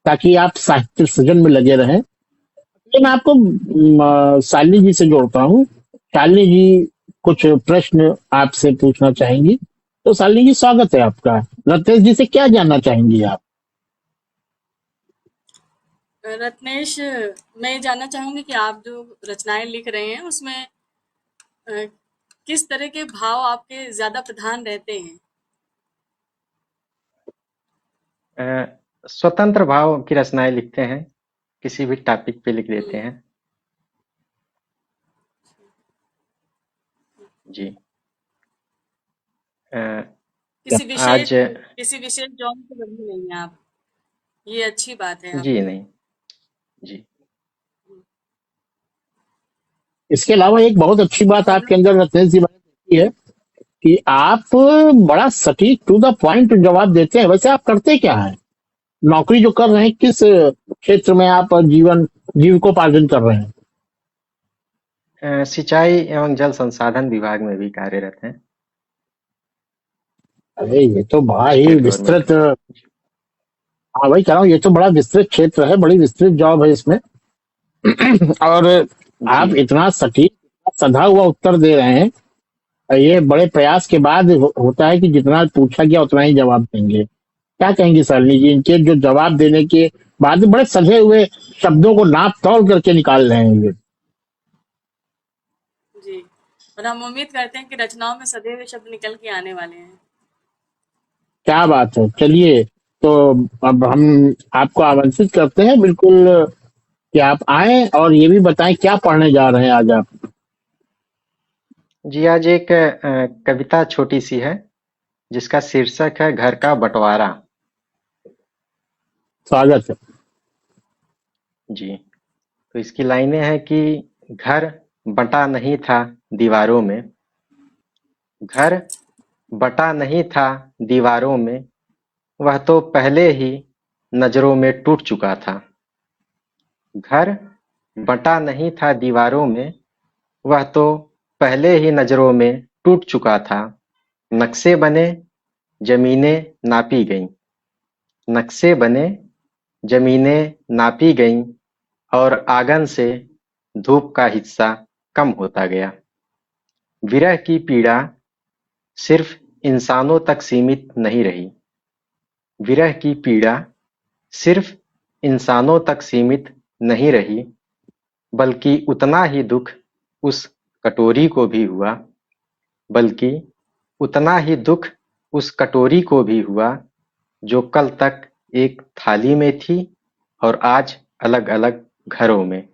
[SPEAKER 5] ताकि आप साहित्य सृजन में लगे रहें। तो मैं आपको शालिनी जी से जोड़ता हूँ। शालिनी जी कुछ प्रश्न आपसे पूछना चाहेंगी। तो शालिनी जी, स्वागत है आपका। रत्नेश जी से क्या जानना चाहेंगी आप?
[SPEAKER 6] रत्नेश, मैं ये जानना चाहूंगी कि आप जो रचनाएं लिख रहे हैं उसमें अ, किस तरह के भाव आपके ज्यादा प्रधान रहते हैं?
[SPEAKER 7] अ, स्वतंत्र भाव की रचनाएं लिखते हैं, किसी भी टॉपिक पे लिख देते
[SPEAKER 6] हम्म,
[SPEAKER 7] हैं। जी। अ,
[SPEAKER 6] किसी विशेष
[SPEAKER 7] आज
[SPEAKER 6] किसी विशेष जॉन से बंधे नहीं हैं आप, ये अच्छी बात है
[SPEAKER 7] जी
[SPEAKER 6] आपकी।
[SPEAKER 7] नहीं। जी।
[SPEAKER 5] इसके अलावा एक बहुत अच्छी बात
[SPEAKER 6] हम
[SPEAKER 5] आपके
[SPEAKER 6] लोग
[SPEAKER 5] अंदर रत्नेश जी मैंने देखी है कि आप बड़ा सटीक टू द पॉइंट जवाब देते हैं। वैसे आप करते क्या है? नौकरी जो कर रहे हैं, किस क्षेत्र में आप जीविकोपार्जन कर रहे हैं?
[SPEAKER 7] सिंचाई एवं जल संसाधन विभाग में भी कार्यरत हैं,
[SPEAKER 5] अरे ये तो बड़ा ही
[SPEAKER 7] स्टेट गवर्नमेंट
[SPEAKER 5] विस्तृत।
[SPEAKER 7] में।
[SPEAKER 5] हाँ वही कह रहा हूँ, ये तो बड़ा विस्तृत क्षेत्र है, बड़ी विस्तृत जॉब है इसमें। और
[SPEAKER 7] जी।
[SPEAKER 5] आप इतना सटीक, सधा हुआ उत्तर दे रहे हैं। ये बड़े प्रयास के बाद होता है कि जितना पूछा गया उतना ही जवाब देंगे। क्या कहेंगे शालिनी जी, इनके जो जवाब देने के बाद बड़े सधे हुए शब्दों को नाप तौल करके निकाल रहे हैं ये।
[SPEAKER 6] जी, और हम उम्मीद करते हैं कि रचनाओं में सधे हुए शब्द निकल के आने वाले हैं।
[SPEAKER 5] क्या बात है। चलिए, तो अब हम आपको आमंत्रित करते हैं बिल्कुल कि आप आए और ये भी बताएं क्या पढ़ने जा रहे हैं आज आप।
[SPEAKER 7] जी, आज एक कविता छोटी सी है, जिसका शीर्षक है घर का बंटवारा।
[SPEAKER 5] स्वागत है।
[SPEAKER 7] जी। तो इसकी लाइनें हैं कि घर बंटा नहीं था दीवारों में, घर बंटा नहीं था दीवारों में, वह तो पहले ही नजरों में टूट चुका था। घर बंटा नहीं था दीवारों में, वह तो पहले ही नजरों में टूट चुका था। नक्शे बने, जमीनें नापी गईं, नक्शे बने, जमीनें नापी गईं, और आंगन से धूप का हिस्सा कम होता गया। विरह की पीड़ा सिर्फ इंसानों तक सीमित नहीं रही, विरह की पीड़ा सिर्फ इंसानों तक सीमित नहीं रही, बल्कि उतना ही दुख उस कटोरी को भी हुआ, बल्कि उतना ही दुख उस कटोरी को भी हुआ, जो कल तक एक थाली में थी और आज अलग-अलग घरों में।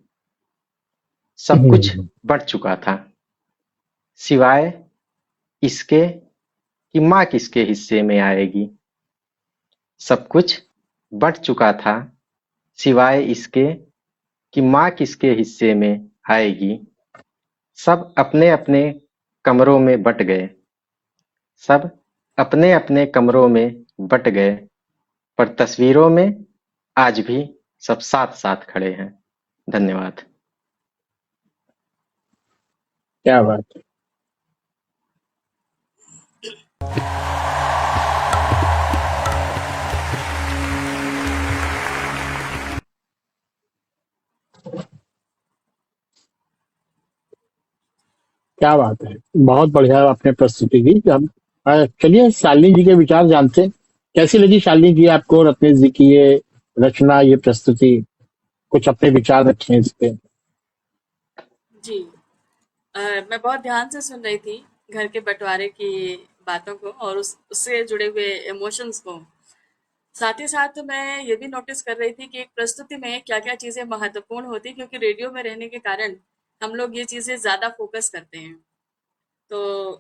[SPEAKER 7] सब कुछ
[SPEAKER 5] हम्म,
[SPEAKER 7] बँट चुका था, सिवाय इसके कि माँ किसके हिस्से में आएगी। सब कुछ बँट चुका था, सिवाय इसके कि माँ किसके हिस्से में आएगी। सब अपने-अपने कमरों में बँट गए, सब अपने-अपने कमरों में बँट गए, पर तस्वीरों में आज भी सब साथ-साथ खड़े हैं। धन्यवाद।
[SPEAKER 5] क्या बात है। क्या बात है। बहुत बढ़िया आपने प्रस्तुति दी। हम चलिए शालिनी जी के विचार जानते हैं। कैसी लगी शालिनी जी आपको रत्नेश जी की ये रचना, ये प्रस्तुति? कुछ अपने विचार रखें इस पे।
[SPEAKER 6] जी, मैं बहुत ध्यान से सुन रही थी घर के बंटवारे की बातों को और उससे जुड़े हुए इमोशंस को। साथ ही साथ मैं ये भी नोटिस कर रही थी कि एक प्रस्तुति में क्या-क्या चीज़ें महत्वपूर्ण होती हैं, क्योंकि रेडियो में रहने के कारण हम लोग ये चीज़ें ज़्यादा फ़ोकस करते हैं। तो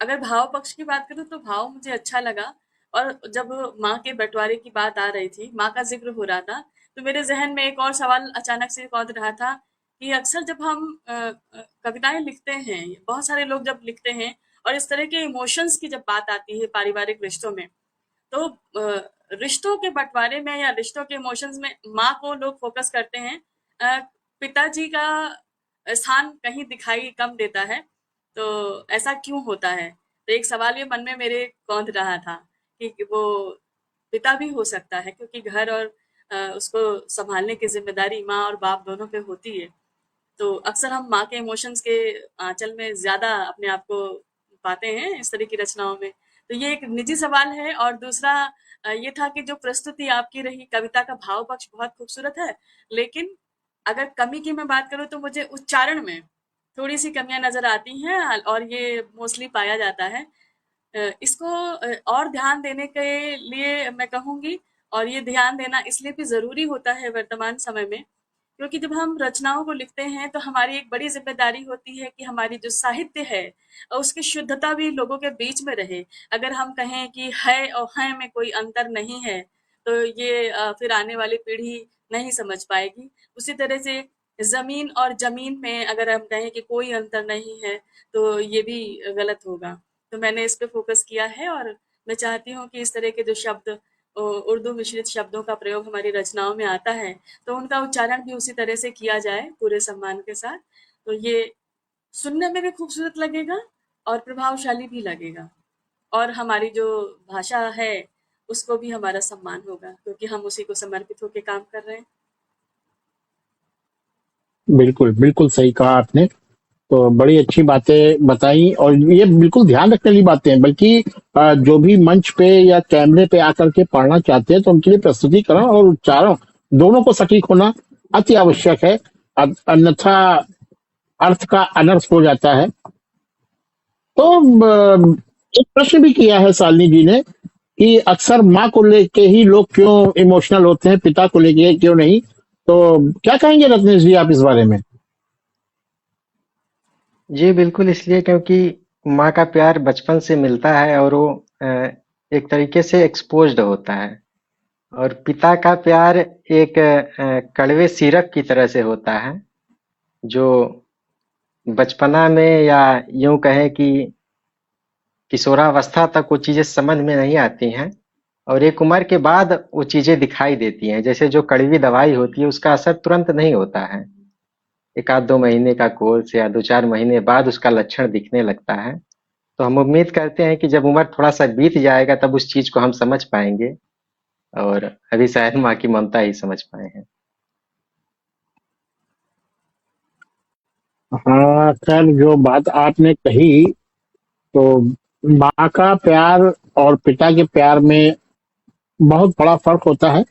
[SPEAKER 6] अगर भाव पक्ष की बात करूँ तो भाव मुझे अच्छा लगा, और जब माँ के बँटवारे की बात आ रही थी, माँ का ज़िक्र हो रहा था, तो मेरे ज़हन में एक और सवाल अचानक से कौंध रहा था कि अक्सर जब हम कविताएं लिखते हैं, बहुत सारे लोग जब लिखते हैं और इस तरह के इमोशंस की जब बात आती है पारिवारिक रिश्तों में, तो रिश्तों के बंटवारे में या रिश्तों के इमोशंस में माँ को लोग फोकस करते हैं, पिताजी का स्थान कहीं दिखाई कम देता है। तो ऐसा क्यों होता है? तो एक सवाल ये मन में मेरे कौंध रहा था कि वो पिता भी हो सकता है, क्योंकि घर और उसको संभालने की जिम्मेदारी माँ और बाप दोनों पे होती है। तो अक्सर हम माँ के इमोशंस के आंचल में ज्यादा अपने आप को पाते हैं इस तरह की रचनाओं में। तो ये एक निजी सवाल है। और दूसरा ये था कि जो प्रस्तुति आपकी रही, कविता का भाव पक्ष बहुत खूबसूरत है, लेकिन अगर कमी की मैं बात करूँ तो मुझे उच्चारण में थोड़ी सी कमियां नजर आती हैं, और ये मोस्टली पाया जाता है। इसको और ध्यान देने के लिए मैं कहूंगी, और ये ध्यान देना इसलिए भी जरूरी होता है वर्तमान समय में, क्योंकि जब हम रचनाओं को लिखते हैं तो हमारी एक बड़ी जिम्मेदारी होती है कि हमारी जो साहित्य है उसकी शुद्धता भी लोगों के बीच में रहे। अगर हम कहें कि है और हैं में कोई अंतर नहीं है, तो ये फिर आने वाली पीढ़ी नहीं समझ पाएगी। उसी तरह से जमीन और जमीन में अगर हम कहें कि कोई अंतर नहीं है, तो ये भी गलत होगा। तो मैंने इस पे फोकस किया है, और मैं चाहती हूँ कि इस तरह के जो शब्द, उर्दू मिश्रित शब्दों का प्रयोग हमारी रचनाओं में आता है, तो उनका उच्चारण भी उसी तरह से किया जाए पूरे सम्मान के साथ। तो ये सुनने में भी खूबसूरत लगेगा और प्रभावशाली भी लगेगा, और हमारी जो भाषा है उसको भी हमारा सम्मान होगा, क्योंकि हम उसी को समर्पित होकर काम कर रहे हैं।
[SPEAKER 5] बिल्कुल बिल्कुल सही कहा आपने। तो बड़ी अच्छी बातें बताई, और ये बिल्कुल ध्यान रखने वाली बातें हैं। बल्कि जो भी मंच पे या कैमरे पे आकर के पढ़ना चाहते हैं, तो उनके लिए प्रस्तुतिकरण और उच्चारण दोनों को सटीक होना अति आवश्यक है। अन्यथा अर्थ का अनर्थ हो जाता है। तो एक प्रश्न भी किया है शालिनी जी ने कि अक्सर माँ को लेके ही लोग क्यों इमोशनल होते हैं, पिता को लेके क्यों नहीं। तो क्या कहेंगे रत्नेश जी आप इस बारे में?
[SPEAKER 7] जी बिल्कुल, इसलिए क्योंकि माँ का प्यार बचपन से मिलता है और वो एक तरीके से एक्सपोज्ड होता है, और पिता का प्यार एक कड़वे सिरप की तरह से होता है, जो बचपना में या यूं कहें कि किशोरावस्था तक वो चीजें समझ में नहीं आती हैं, और एक उम्र के बाद वो चीजें दिखाई देती हैं। जैसे जो कड़वी दवाई होती है उसका असर तुरंत नहीं होता है, एक आध 2 महीने का कोर्स या 2-4 महीने बाद उसका लक्षण दिखने लगता है। तो हम उम्मीद करते हैं कि जब उम्र थोड़ा सा बीत जाएगा तब उस चीज को हम समझ पाएंगे, और अभी शायद माँ की ममता ही समझ पाए हैं।
[SPEAKER 5] हाँ, खैर जो बात आपने कही, तो माँ का प्यार और पिता के प्यार में बहुत बड़ा फर्क होता है।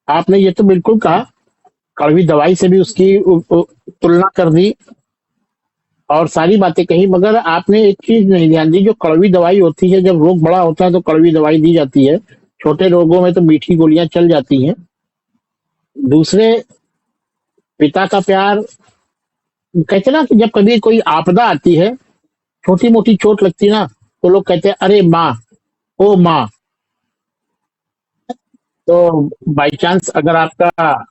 [SPEAKER 5] आपने ये तो बिल्कुल कहा, कड़वी दवाई से भी उसकी तुलना कर दी और सारी बातें कही, मगर आपने एक चीज नहीं ध्यान दी। जो कड़वी दवाई होती है, जब रोग बड़ा होता है तो कड़वी दवाई दी जाती है, छोटे रोगों में तो मीठी गोलियां चल जाती हैं। दूसरे, पिता का प्यार, कहते ना कि जब कभी कोई आपदा आती है, छोटी मोटी चोट लगती है ना, तो लोग कहते हैं अरे माँ, ओ माँ। तो बाई चांस अगर आपका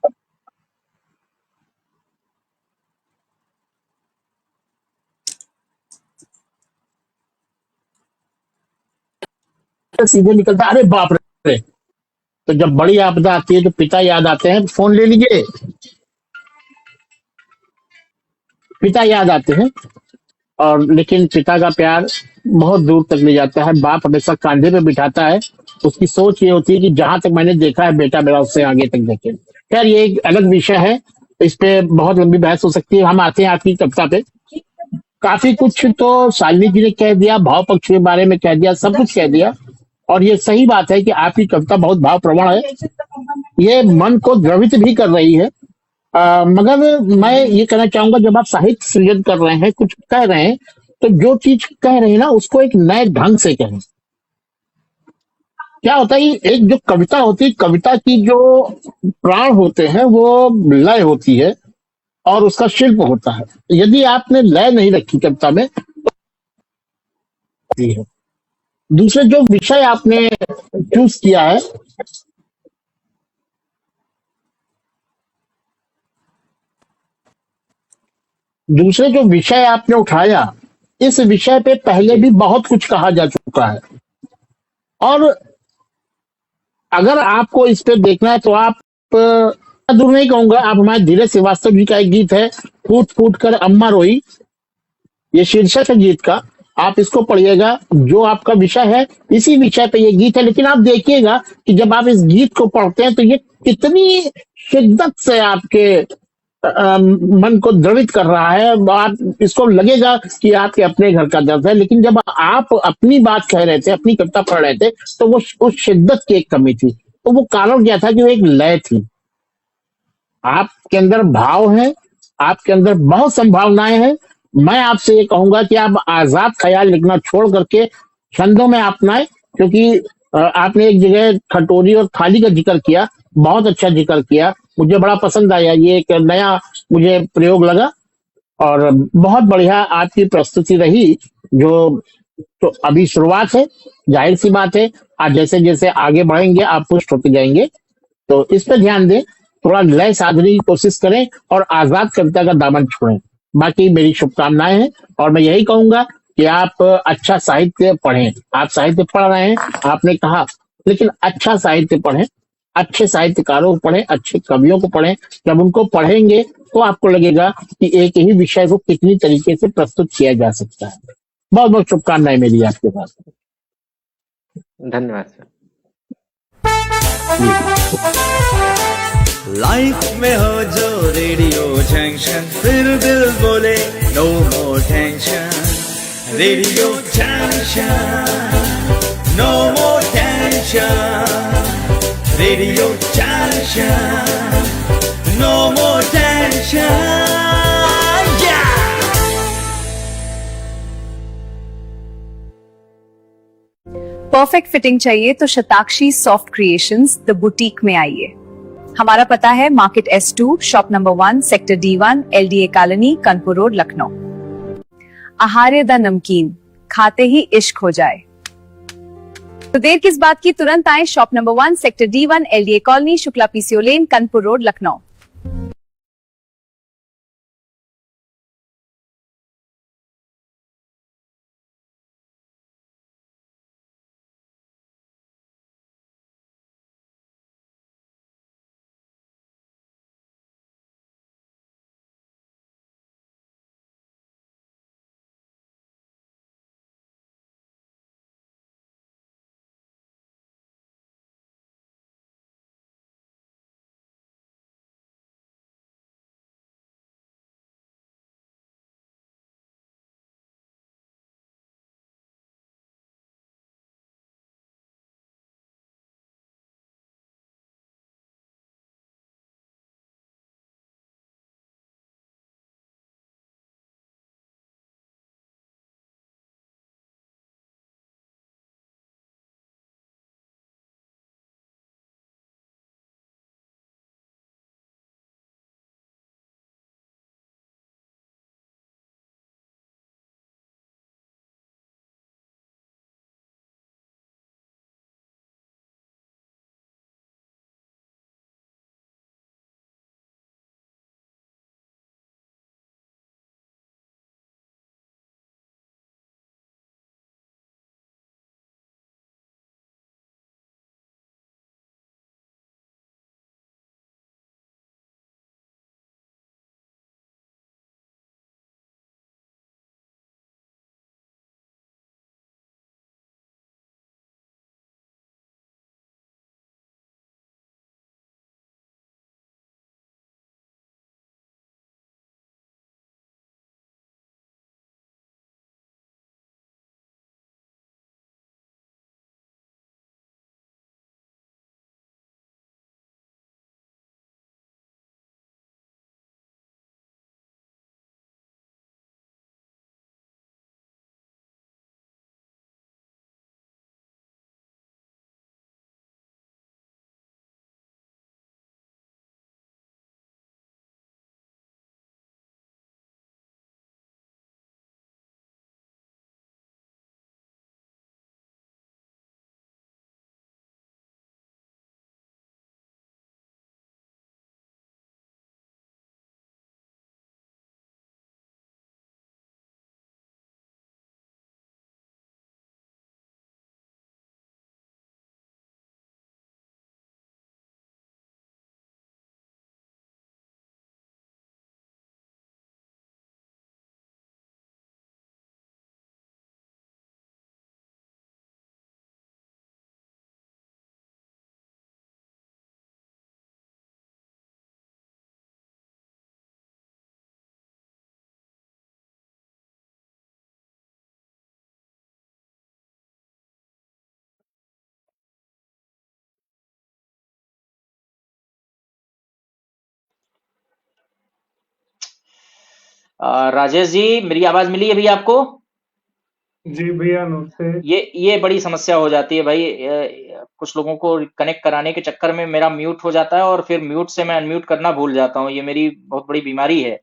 [SPEAKER 5] सीधे निकलता है, अरे बाप रे। तो जब बड़ी आपदा आती है तो पिता याद आते हैं, फोन ले लीजिए, पिता याद आते हैं। और लेकिन पिता का प्यार बहुत दूर तक ले जाता है। बाप हमेशा कांधे पे बिठाता है, उसकी सोच ये होती है कि जहां तक मैंने देखा है बेटा मेरा उससे आगे तक देखे। खैर ये एक अलग विषय है, इस पे बहुत लंबी बहस हो सकती है। हम आते हैं आपकी कविता पे। काफी कुछ तो शालिनी जी ने कह दिया, भाव पक्ष के बारे में कह दिया, सब कुछ कह दिया। और ये सही बात है कि आपकी कविता बहुत भाव प्रवण है, ये मन को द्रवित भी कर रही है। मगर मैं ये कहना चाहूंगा, जब आप साहित्य सृजन कर रहे हैं, कुछ कह रहे हैं, तो जो चीज कह रहे हैं ना उसको एक नए ढंग से कहें। क्या होता है, एक जो कविता होती है, कविता की जो प्राण होते हैं वो लय होती है और उसका शिल्प होता है। यदि आपने लय नहीं रखी कविता में तो है। दूसरे जो विषय आपने चूज किया है, दूसरे जो विषय आपने उठाया, इस विषय पे पहले
[SPEAKER 7] जी
[SPEAKER 5] भी बहुत कुछ कहा जा चुका है। और अगर आपको इस पे देखना है तो आप दूर नहीं कहूंगा, आप हमारे धीरज श्रीवास्तव जी का एक गीत है, फूट फूट कर अम्मा रोई, ये शीर्षक है गीत का। आप इसको पढ़िएगा, जो आपका विषय है इसी विषय पे ये गीत है। लेकिन आप देखिएगा कि जब आप इस गीत को पढ़ते हैं तो ये कितनी शिद्दत से आपके मन को द्रवित कर रहा है। आप इसको लगेगा कि आपके अपने घर का दर्द है, लेकिन जब आप अपनी बात कह रहे थे, अपनी कविता पढ़ रहे थे, तो वो उस शिद्दत की एक कमी थी। तो वो कारण क्या था कि वो एक लय थी। आपके अंदर भाव है, आपके अंदर बहुत संभावनाएं हैं। मैं आपसे ये कहूंगा कि आप आजाद ख्याल लिखना छोड़ करके छंदों में अपनाएं, क्योंकि आपने एक जगह खटोरी और थाली का जिक्र किया, बहुत अच्छा जिक्र किया, मुझे बड़ा पसंद आया, ये एक नया मुझे प्रयोग लगा। और बहुत बढ़िया आपकी प्रस्तुति रही। जो तो अभी शुरुआत है, जाहिर सी बात है, आप जैसे जैसे आगे बढ़ेंगे आप पुष्ट होते जाएंगे। तो इस पे ध्यान दें, थोड़ा लय साधने की कोशिश करें और आजाद कविता का दामन छोड़ें। बाकी मेरी शुभकामनाएं हैं और मैं यही कहूंगा कि आप अच्छा साहित्य पढ़ें। आप साहित्य पढ़ रहे हैं, आपने कहा, लेकिन अच्छा साहित्य पढ़ें, अच्छे साहित्यकारों को पढ़ें, अच्छे कवियों को पढ़ें। जब उनको पढ़ेंगे तो आपको लगेगा कि एक ही विषय को कितनी तरीके से प्रस्तुत किया जा सकता है। बहुत बहुत शुभकामनाएं मेरी आपके साथ।
[SPEAKER 7] धन्यवाद सर।
[SPEAKER 5] जी।
[SPEAKER 3] लाइफ में हो जो रेडियो जंक्शन, फिर दिल बोले no more tension. Radio junction, no more tension. Radio junction, no more tension.
[SPEAKER 4] Perfect fitting चाहिए तो Shatakshi soft creations the boutique में आइए। हमारा पता है market S2 shop number 1 sector D1 LDA colony Kanpur road Lucknow. Aaharya the Namkeen, खाते ही इश्क हो जाए। तो देर किस बात की, तुरंत आए shop number 1 sector D1 LDA colony Shukla PCO लेन कानपुर रोड लखनऊ।
[SPEAKER 1] राजेश जी, मेरी आवाज मिली अभी आपको?
[SPEAKER 8] जी भैया नमस्ते।
[SPEAKER 1] ये बड़ी समस्या हो जाती है भाई। कुछ लोगों को कनेक्ट कराने के चक्कर में मेरा म्यूट हो जाता है और फिर म्यूट से मैं अनम्यूट करना भूल जाता हूँ। ये मेरी बहुत बड़ी बीमारी है।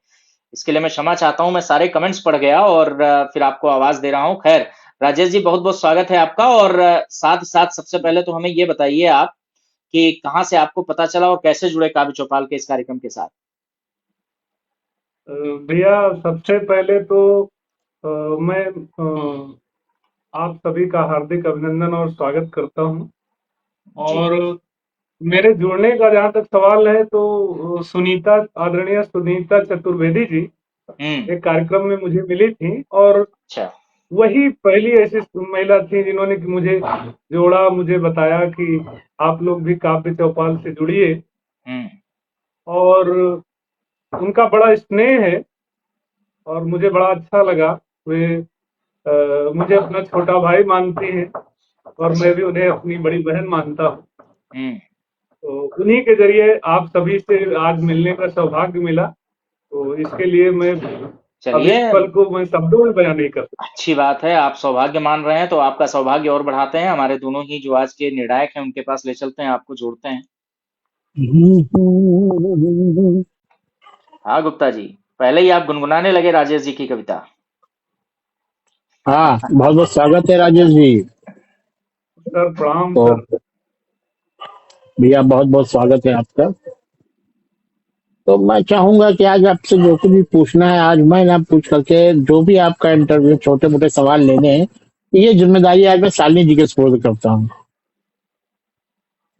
[SPEAKER 1] इसके लिए मैं क्षमा चाहता हूँ। मैं सारे कमेंट्स पढ़ गया और फिर आपको आवाज दे रहा हूँ। खैर, राजेश जी, बहुत बहुत स्वागत है आपका। और साथ ही साथ सबसे पहले तो हमें ये बताइए आप कि कहाँ से आपको पता चला और कैसे जुड़े काव्य चौपाल के इस कार्यक्रम के साथ?
[SPEAKER 8] भैया सबसे पहले तो मैं आप सभी का हार्दिक अभिनंदन और स्वागत करता हूँ।
[SPEAKER 1] जी।
[SPEAKER 8] और मेरे जुड़ने का जहाँ तक सवाल है तो सुनीता, आदरणीय सुनीता चतुर्वेदी जी एक कार्यक्रम में मुझे मिली थी और
[SPEAKER 1] अच्छा।
[SPEAKER 8] वही पहली ऐसी महिला थी जिन्होंने कि मुझे जोड़ा, मुझे बताया कि आप लोग भी काव्य चौपाल से जुड़िए। और उनका बड़ा स्नेह है और मुझे बड़ा अच्छा लगा। वे मुझे अपना छोटा भाई मानती हैं और मैं भी उन्हें अपनी बड़ी बहन मानता हूँ। तो उन्हीं के जरिए आप सभी से आज मिलने का सौभाग्य मिला। तो इसके लिए मैं अब इस
[SPEAKER 1] चलिए,
[SPEAKER 8] पल को मैं शब्दों में बयान नहीं कर सकता।
[SPEAKER 1] अच्छी बात है। आप सौभाग्य मान रहे हैं तो आपका सौभाग्य और बढ़ाते हैं। हमारे दोनों ही जो आज के निर्णायक हैं उनके पास ले चलते हैं, आपको जोड़ते हैं। हाँ गुप्ता जी, पहले ही आप गुनगुनाने लगे राजेश जी की कविता।
[SPEAKER 5] हाँ, बहुत बहुत स्वागत है राजेश जी।
[SPEAKER 8] सर प्रणाम
[SPEAKER 5] तो
[SPEAKER 8] सर।
[SPEAKER 5] भैया बहुत बहुत स्वागत है आपका। तो मैं चाहूंगा कि आज आपसे जो कुछ भी पूछना है आज मैं ना पूछ करके जो भी आपका इंटरव्यू छोटे मोटे सवाल लेने हैं, ये जिम्मेदारी आज मैं शालिनी जी के सुपुर्द करता हूँ।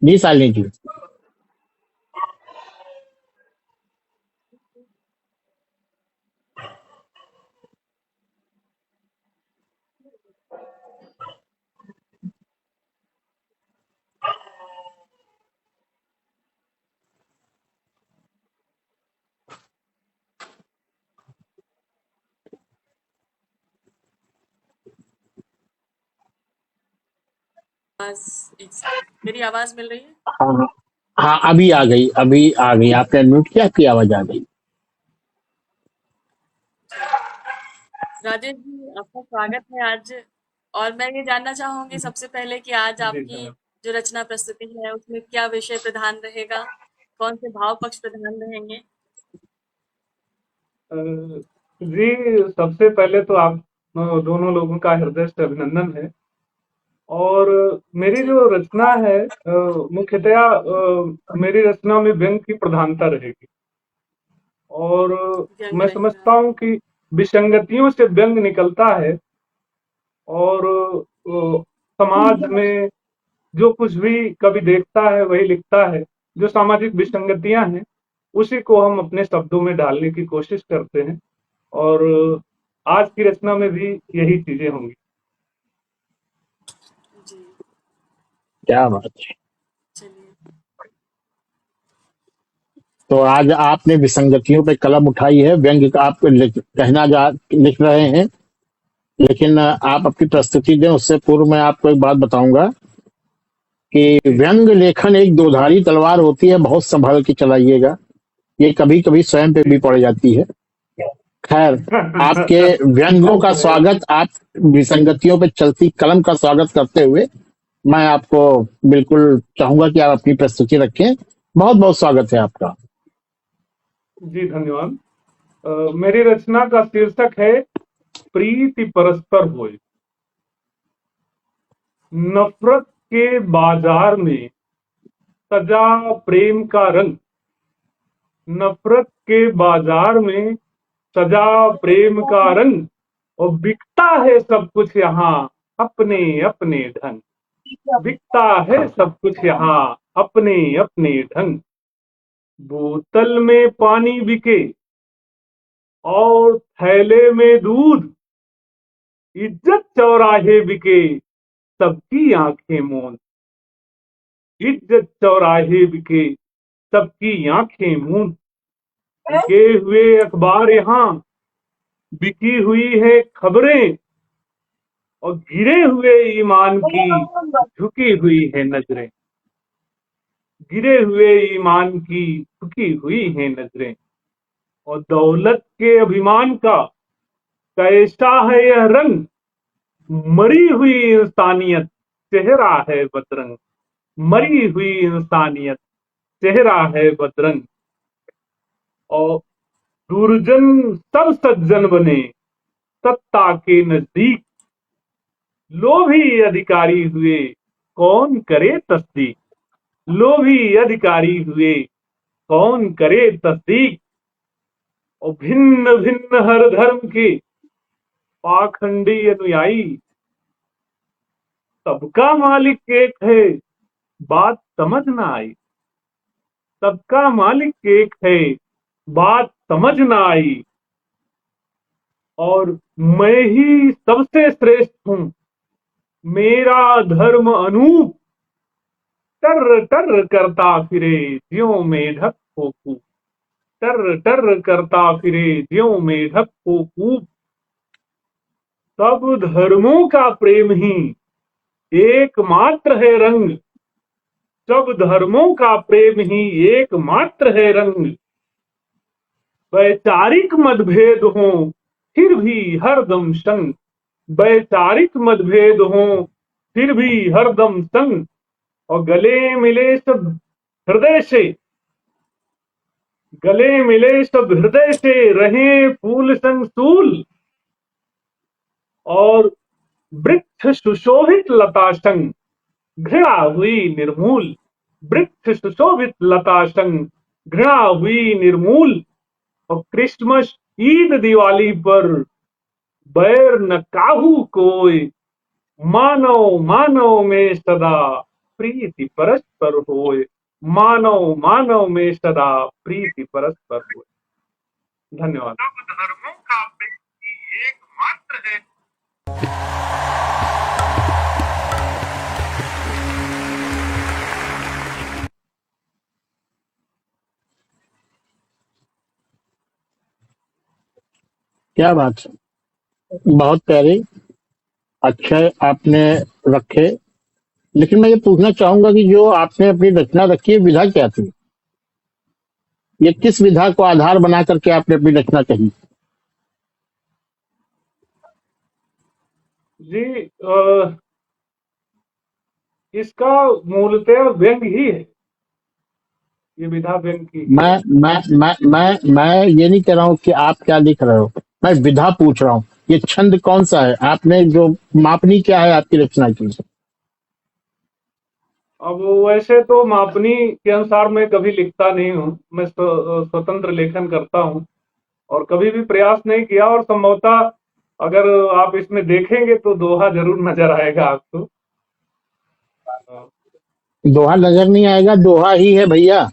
[SPEAKER 5] जी शालिनी जी।
[SPEAKER 6] मेरी आवाज मिल रही है?
[SPEAKER 5] हाँ हाँ, अभी आ गई, अभी आ गई। आपने अनम्यूट किया, आपकी आवाज आ गई।
[SPEAKER 6] राजेश जी, आपका स्वागत है आज। और मैं ये जानना चाहूंगी सबसे पहले कि आज
[SPEAKER 8] जी
[SPEAKER 6] आपकी
[SPEAKER 8] धन्यवाद।
[SPEAKER 6] जो रचना प्रस्तुति है उसमें क्या विषय प्रधान रहेगा, कौन से भाव पक्ष प्रधान रहेंगे?
[SPEAKER 8] जी सबसे पहले तो आप दोनों लोगों का हृदय से अभिनंदन है। और मेरी
[SPEAKER 6] जी,
[SPEAKER 8] जो रचना है मुख्यतया मेरी रचना में व्यंग की प्रधानता रहेगी। और
[SPEAKER 6] व्यंग
[SPEAKER 8] मैं
[SPEAKER 6] रहेगा।
[SPEAKER 8] समझता हूँ कि विसंगतियों से व्यंग निकलता है। और समाज में जो कुछ भी कवि देखता है वही लिखता है। जो सामाजिक विसंगतियां हैं उसी को हम अपने शब्दों में डालने की कोशिश करते हैं। और आज की रचना में भी यही चीजें होंगी।
[SPEAKER 6] जी,
[SPEAKER 5] क्या बात है।
[SPEAKER 6] चलिए।
[SPEAKER 5] तो आज आपने विसंगतियों पे कलम उठाई है, व्यंग का आप लिख रहे हैं। लेकिन आप अपनी प्रस्तुति दें उससे पूर्व मैं आपको एक बात बताऊंगा कि व्यंग लेखन एक दोधारी तलवार होती है, बहुत संभल के चलाइएगा। ये कभी कभी स्वयं पे भी पड़ जाती है। खैर, आपके व्यंगों का स्वागत, आप विसंगतियों पे चलती कलम का स्वागत करते हुए मैं आपको बिल्कुल चाहूंगा कि आप अपनी प्रस्तुति रखें। बहुत बहुत स्वागत है आपका।
[SPEAKER 8] जी धन्यवाद। मेरी रचना का शीर्षक है प्रीति परस्पर होए। नफरत के बाजार में सजा प्रेम का रंग। नफरत के बाजार में सजा प्रेम का रंग। और बिकता है सब कुछ यहाँ अपने अपने ढंग। बिकता है सब कुछ यहाँ अपने अपने ढंग। बोतल में पानी बिके और थैले में दूध। इज्जत चौराहे बिके सबकी आंखें मूंद। इज्जत चौराहे बिके सबकी आंखें मूंद। बिके हुए अखबार यहाँ बिकी हुई है खबरें। और गिरे हुए ईमान की झुकी हुई है नजरें। गिरे हुए ईमान की झुकी हुई है नजरें। और दौलत के अभिमान का कैसा है यह रंग, मरी हुई इंसानियत चेहरा है बदरंग, मरी हुई इंसानियत चेहरा है बदरंग। और दुर्जन सब सज्जन बने सत्ता के नजदीक, लोभी अधिकारी हुए कौन करे तस्दीक, लोभी अधिकारी हुए कौन करे तस्दीक। और भिन्न भिन्न हर धर्म के पाखंडी अनुयायी, सबका मालिक एक है बात समझ न आई, सबका मालिक एक है बात समझ न आई। और मैं ही सबसे श्रेष्ठ हूं मेरा धर्म अनूप, टर टर करता फिरे ज्यों मेढक को कूप, टर टर करता फिरे ज्यों मेढक को कूप। सब धर्मों का प्रेम ही एकमात्र है रंग, सब धर्मों का प्रेम ही एकमात्र है रंग। वैचारिक मतभेद हो फिर भी हरदम संग, वैचारिक मतभेद हो फिर भी हरदम संग। और गले मिले सब हृदय से, गले मिले सब हृदय से रहे फूल संग सूल। और वृक्ष सुशोभित लता संग घृणा हुई निर्मूल, वृक्ष सुशोभित लता संग घृणा हुई निर्मूल। और क्रिसमस ईद दिवाली पर बैर न काहू कोई, मानव मानव में सदा प्रीति परस्पर होए, मानव मानव में सदा प्रीति परस्पर होए। धन्यवाद। सब धर्मों का प्रेम एकमात्र है।
[SPEAKER 5] क्या बात है, बहुत प्यारे, अच्छे आपने रखे। लेकिन मैं ये पूछना चाहूंगा कि जो आपने अपनी रचना रखी है, विधा क्या थी? ये किस विधा को आधार बना करके आपने अपनी रचना कही?
[SPEAKER 8] जी इसका मूलतः व्यंग ही है, ये विधा व्यंग की।
[SPEAKER 5] मैं ये नहीं कह रहा हूँ कि आप क्या लिख रहे हो, मैं विधा पूछ रहा हूँ। ये छंद कौन सा है? आपने जो मापनी क्या है आपकी रचना की?
[SPEAKER 8] अब वैसे तो मापनी के अनुसार मैं कभी लिखता नहीं हूँ, मैं स्वतंत्र लेखन करता हूँ और कभी भी प्रयास नहीं किया। और संभवतः अगर आप इसमें देखेंगे तो दोहा जरूर नजर आएगा आपको।
[SPEAKER 5] दोहा नजर नहीं आएगा, दोहा ही है भैया।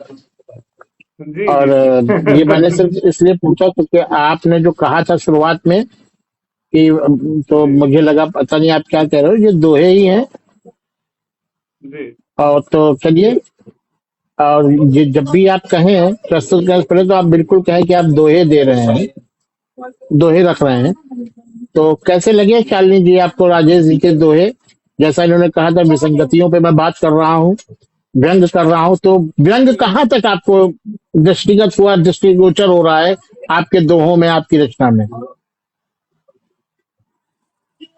[SPEAKER 8] जी
[SPEAKER 5] और
[SPEAKER 8] जी
[SPEAKER 5] ये मैंने सिर्फ इसलिए पूछा क्योंकि आपने जो कहा था शुरुआत में कि तो मुझे लगा पता नहीं आप क्या कह रहे हो, ये दोहे ही हैं।
[SPEAKER 8] जी
[SPEAKER 5] और तो चलिए, और ये जब भी आप कहें प्रस्तुत करने से पहले तो आप बिल्कुल कहें कि आप दोहे दे रहे हैं, दोहे रख रहे हैं। तो कैसे लगे शालिनी जी आपको राजेश जी के दोहे? जैसा इन्होंने कहा था विसंगतियों पे मैं बात कर रहा हूँ, व्यंग कर रहा हूँ, तो व्यंग कहाँ तक आपको दृष्टिगत हुआ, दृष्टिगोचर हो रहा है आपके दोहों में, आपकी रचना में?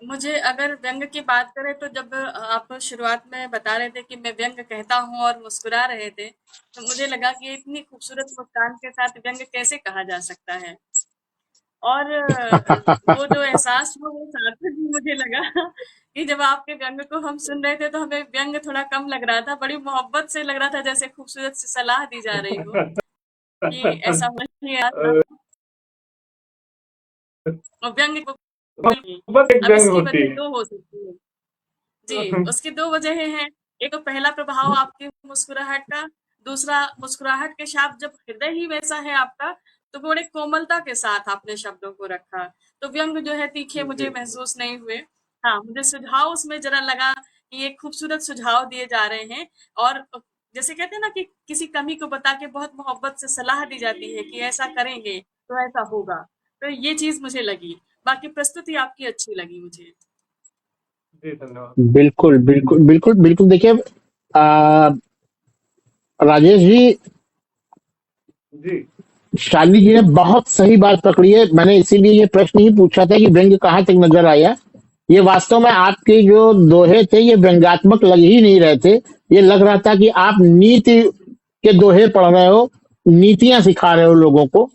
[SPEAKER 6] मुझे अगर व्यंग की बात करें तो जब आप शुरुआत में बता रहे थे कि मैं व्यंग कहता हूँ और मुस्कुरा रहे थे, तो मुझे लगा कि इतनी खूबसूरत मुस्कान के साथ व्यंग कैसे कहा जा सकता है। और वो जो एहसास हुआ वो सार्थक भी मुझे लगा कि जब आपके व्यंग को हम सुन रहे थे तो हमें व्यंग थोड़ा कम लग रहा था, बड़ी मोहब्बत से लग रहा था, जैसे खूबसूरत सी सलाह दी जा रही हो कि ऐसा होना चाहिए। और व्यंग को
[SPEAKER 8] बस एक
[SPEAKER 6] अब
[SPEAKER 8] व्यंग
[SPEAKER 6] इसकी
[SPEAKER 8] होती
[SPEAKER 6] वजह
[SPEAKER 8] है।
[SPEAKER 6] दो हो सकती है। जी, उसकी 2 वजहें हैं। एक तो पहला प्रभाव आपकी मुस्कुराहट का, दूसरा मुस्कुराहट के साथ जब हृदय ही वैसा है आपका, तो बड़े कोमलता के साथ आपने शब्दों को रखा। तो व्यंग जो है तीखे मुझे महसूस नहीं हुए। हाँ, मुझे सुझाव उसमें ज़रा लगा कि ये खूबसूरत सुझाव दिए जा रहे हैं और जैसे कहते हैं ना कि किसी कमी को बता के बहुत मोहब्बत से सलाह दी जाती है कि ऐसा करेंगे तो ऐसा होगा। तो ये चीज़ मुझे लगी। बाकी प्रस्तुति आपकी अच्छी लगी मुझे।
[SPEAKER 8] जी धन्यवाद।
[SPEAKER 5] बिल्कुल बिल्कुल बिल्कुल बिल्कुल। देखिए राजेश जी,
[SPEAKER 8] जी
[SPEAKER 5] शालिनी जी ने बहुत सही बात पकड़ी है। मैंने इसीलिए ये प्रश्न ही पूछा था कि व्यंग्य कहाँ तक नजर आया। ये वास्तव में आपके जो दोहे थे ये व्यंग्यात्मक लग ही नहीं रहे थे। ये लग रहा था कि आप नीति के दोहे पढ़ रहे हो, नीतियां सिखा रहे हो लोगों को।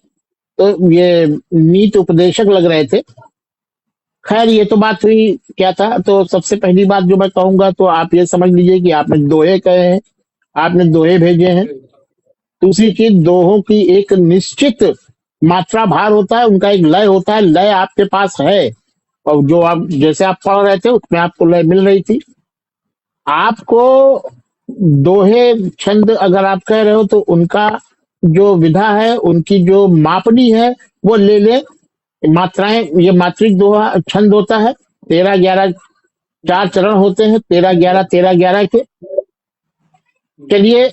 [SPEAKER 5] तो ये नीति उपदेशक लग रहे थे। खैर ये तो बात हुई क्या था। तो सबसे पहली बात जो मैं कहूंगा तो आप ये समझ लीजिए कि आपने दोहे कहे हैं, आपने दोहे भेजे हैं। दूसरी चीज, दोहों की एक निश्चित मात्रा भार होता है, उनका एक लय होता है। लय आपके पास है और जो आप जैसे आप पढ़ रहे थे उसमें आपको लय मिल रही थी। आपको दोहे छंद अगर आप कह रहे हो तो उनका जो विधा है, उनकी जो मापनी है वो ले ले। मात्राएं, ये मात्रिक दोहा छंद होता है। 13-11 4 चरण होते हैं, 13-11 13-11 के। चलिए,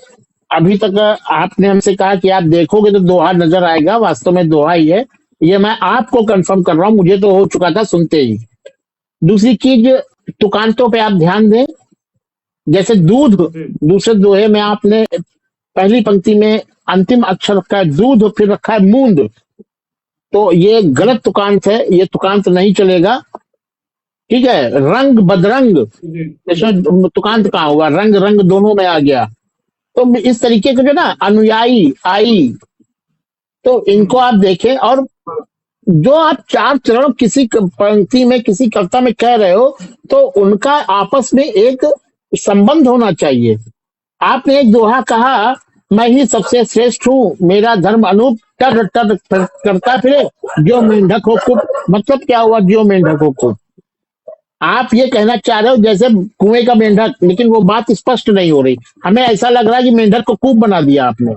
[SPEAKER 5] अभी तक आपने हमसे कहा कि आप देखोगे तो दोहा नजर आएगा, वास्तव में दोहा ही है। ये मैं आपको कंफर्म कर रहा हूं, मुझे तो हो चुका था सुनते ही। दूसरी चीज, तुकांतों पे आप ध्यान दें। जैसे दूध, दूसरे दोहे में आपने पहली पंक्ति में अंतिम अक्षर रखा है दूध, फिर रखा है मूंद। तो ये गलत तुकांत है, ये तुकांत नहीं चलेगा। ठीक है। रंग बदरंग, इसमें तुकांत कहाँ हुआ? रंग रंग दोनों में आ गया। तो इस तरीके के जो ना अनुयायी आई, तो इनको आप देखें। और जो आप 4 चरण किसी पंक्ति में, किसी कविता में कह रहे हो, तो उनका आपस में एक संबंध होना चाहिए। आपने एक दोहा कहा, मैं ही सबसे श्रेष्ठ हूँ, मेरा धर्म अनूप, टर टर करता फिरे जो मेंढक हो कुप। मतलब क्या हुआ जो मेंढक हो कुप? आप ये कहना चाह रहे हो जैसे कुएं का मेंढक, लेकिन वो बात स्पष्ट नहीं हो रही। हमें ऐसा लग रहा है कि मेंढक को कूप बना दिया आपने।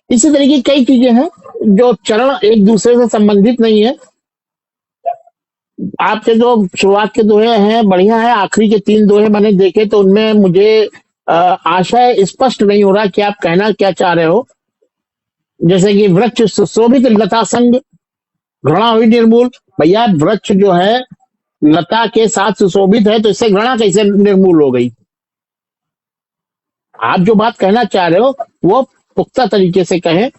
[SPEAKER 5] इसी तरीके की कई चीजें हैं जो चरण एक दूसरे से संबंधित नहीं है। आपके जो शुरुआत के दोहे हैं बढ़िया है, आखिरी के 3 दोहे मैंने देखे तो उनमें मुझे आशय स्पष्ट नहीं हो रहा कि आप कहना क्या चाह रहे हो। जैसे कि वृक्ष सुशोभित लता संग घृणा हुई निर्मूल। भैया, वृक्ष जो है लता के साथ सुशोभित है, तो इससे घृणा कैसे निर्मूल हो गई? आप जो बात कहना चाह रहे हो वो पुख्ता तरीके से कहें।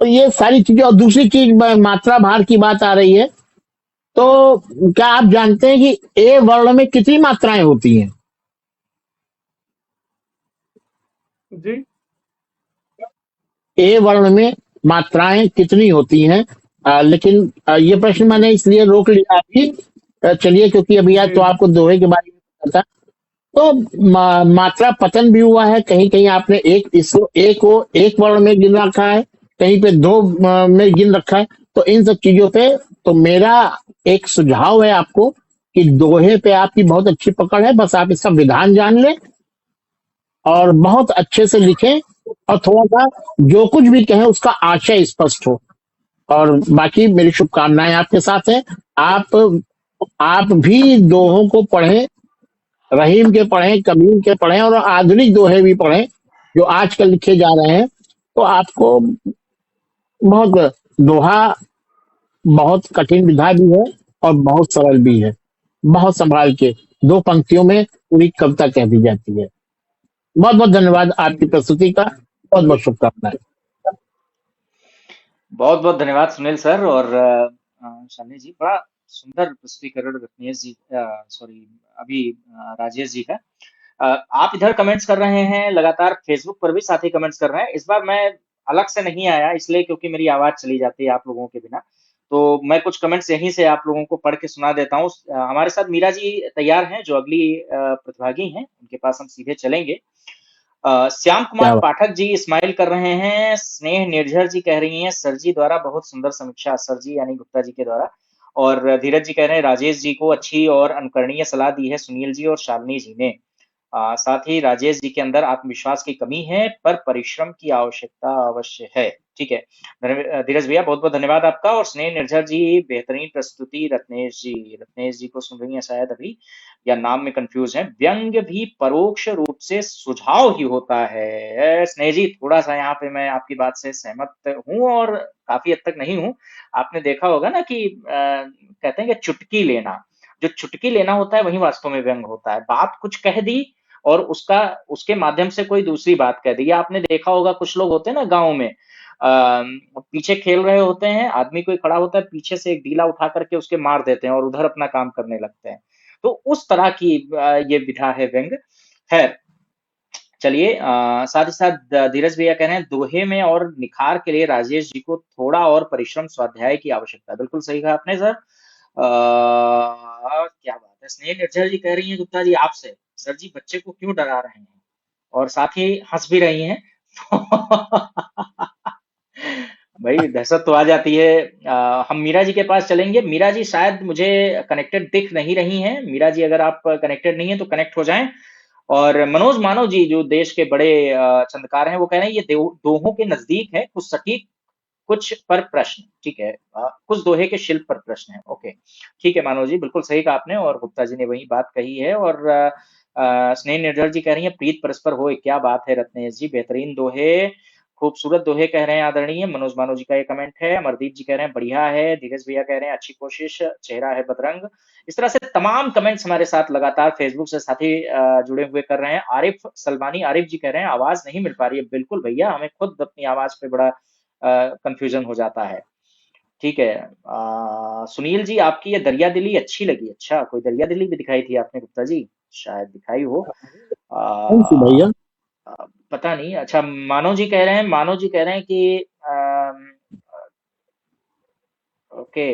[SPEAKER 5] तो ये सारी चीजें। और दूसरी चीज, मात्रा भार की बात आ रही है, तो क्या आप जानते हैं कि ए वर्ण में कितनी मात्राएं होती हैं?
[SPEAKER 8] जी,
[SPEAKER 5] ए वर्ण में मात्राएं कितनी होती हैं? लेकिन ये प्रश्न मैंने इसलिए रोक लिया अभी। चलिए, क्योंकि अभी आज तो आपको दोहे के बारे में पता था। तो मात्रा पतन भी हुआ है। कहीं कहीं आपने एक को एक वर्ण में गिन रखा है, कहीं पे 2 में गिन रखा है। तो इन सब चीजों पे तो मेरा एक सुझाव है आपको कि दोहे पे आपकी बहुत अच्छी पकड़ है, बस आप इसका विधान जान लें और बहुत अच्छे से लिखें, और थोड़ा सा जो कुछ भी कहें उसका आशय स्पष्ट हो। और बाकी मेरी शुभकामनाएं आपके साथ है। आप भी दोहों को पढ़ें, रहीम के पढ़ें, कबीर के पढ़ें, और आधुनिक दोहे भी पढ़ें जो आजकल लिखे जा रहे हैं। तो आपको बहुत दोहा बहुत कठिन विधा भी है और बहुत सरल भी है। बहुत संभाल के 2 पंक्तियों में पूरी कविता कह दी जाती है। बहुत बहुत धन्यवाद आपकी प्रस्तुति का। बहुत बहुत शुभकामनाएं।
[SPEAKER 1] बहुत बहुत धन्यवाद सुनील सर और शालिनी जी। बड़ा सुंदर प्रस्तुतिकरण रत्नेश जी, सॉरी अभी राजेश जी का। आप इधर कमेंट्स कर रहे हैं लगातार, फेसबुक पर भी साथी कमेंट्स कर रहे हैं। इस बार मैं अलग से नहीं आया इसलिए क्योंकि मेरी आवाज चली जाती है आप लोगों के बिना। तो मैं कुछ कमेंट्स यहीं से आप लोगों को पढ़ के सुना देता हूँ। हमारे साथ मीरा जी तैयार हैं जो अगली प्रतिभागी हैं, उनके पास हम सीधे चलेंगे। श्याम कुमार पाठक जी स्माइल कर रहे हैं। स्नेह निर्झर जी कह रही हैं सर जी द्वारा बहुत सुंदर समीक्षा, सर जी यानी गुप्ता जी के द्वारा। और धीरज जी कह रहे हैं राजेश जी को अच्छी और अनुकरणीय सलाह दी है सुनील जी और शालिनी जी ने। साथ ही राजेश जी के अंदर आत्मविश्वास की कमी है पर परिश्रम की आवश्यकता अवश्य है। ठीक है धीरज भैया, बहुत बहुत धन्यवाद आपका। और स्नेह निर्झर जी बेहतरीन प्रस्तुति। रत्नेश जी को सुन रही हैं शायद अभी, या नाम में कंफ्यूज है। व्यंग्य भी परोक्ष रूप से सुझाव ही होता है। स्नेह जी, थोड़ा सा यहाँ पे मैं आपकी बात से सहमत हूँ और काफी हद तक नहीं हूँ। आपने देखा होगा ना कि कहते हैं कि चुटकी लेना, जो चुटकी लेना होता है वही वास्तव में व्यंग्य होता है। बात कुछ कह दी और उसके माध्यम से कोई दूसरी बात कह दी। या आपने देखा होगा कुछ लोग होते हैं ना गाँव में, पीछे खेल रहे होते हैं, आदमी कोई खड़ा होता है, पीछे से एक ढीला उठा करके उसके मार देते हैं और उधर अपना काम करने लगते हैं। तो उस तरह की ये विधा है व्यंग। खैर, चलिए, साथ ही साथ धीरज भैया कह रहे हैं दोहे में और निखार के लिए राजेश जी को थोड़ा और परिश्रम स्वाध्याय की आवश्यकता है। बिल्कुल सही कहा आपने सर। क्या बात है। स्नेह निर्जर जी कह रही हैं गुप्ता जी आपसे, सर जी बच्चे को क्यों डरा रहे हैं, और साथ ही हंस भी रही हैं। भाई दहशत तो आ जाती है। हम मीरा जी के पास चलेंगे। मीरा जी शायद मुझे कनेक्टेड दिख नहीं रही हैं। मीरा जी अगर आप कनेक्टेड नहीं है तो कनेक्ट हो जाएं। और मनोज मानव जी जो देश के बड़े चंदकार हैं, वो कह रहे हैं ये दोहों के नजदीक है, कुछ सटीक कुछ पर प्रश्न। ठीक है, कुछ दोहे के शिल्प पर प्रश्न है। ओके, ठीक है मानव जी, बिल्कुल सही कहा आपने, और गुप्ता जी ने वही बात कही है। और स्नेह निर्जर जी कह रही है प्रीत परस्पर हो, क्या बात है रत्नेश जी, बेहतरीन दोहे, खूबसूरत दोहे कह रहे हैं आदरणीय। मनोज मानव जी का ये कमेंट है। अमरदीप जी कह रहे हैं बढ़िया है। धीरज भैया कह रहे हैं अच्छी कोशिश, चेहरा है बदरंग। इस तरह से तमाम कमेंट्स हमारे साथ लगातार फेसबुक से साथी जुड़े हुए कर रहे हैं। आरिफ सलमानी आरिफ जी कह रहे हैं आवाज नहीं मिल पा रही है। बिल्कुल भैया, हमें खुद अपनी आवाज पे बड़ा कंफ्यूजन हो जाता है। ठीक है, सुनील जी आपकी ये दरिया दिली अच्छी लगी। अच्छा, कोई दरिया दिली भी दिखाई थी आपने गुप्ता जी, शायद दिखाई हो।
[SPEAKER 5] कौन सी भैया?
[SPEAKER 1] पता नहीं। अच्छा, मानव जी कह रहे हैं कि ओके,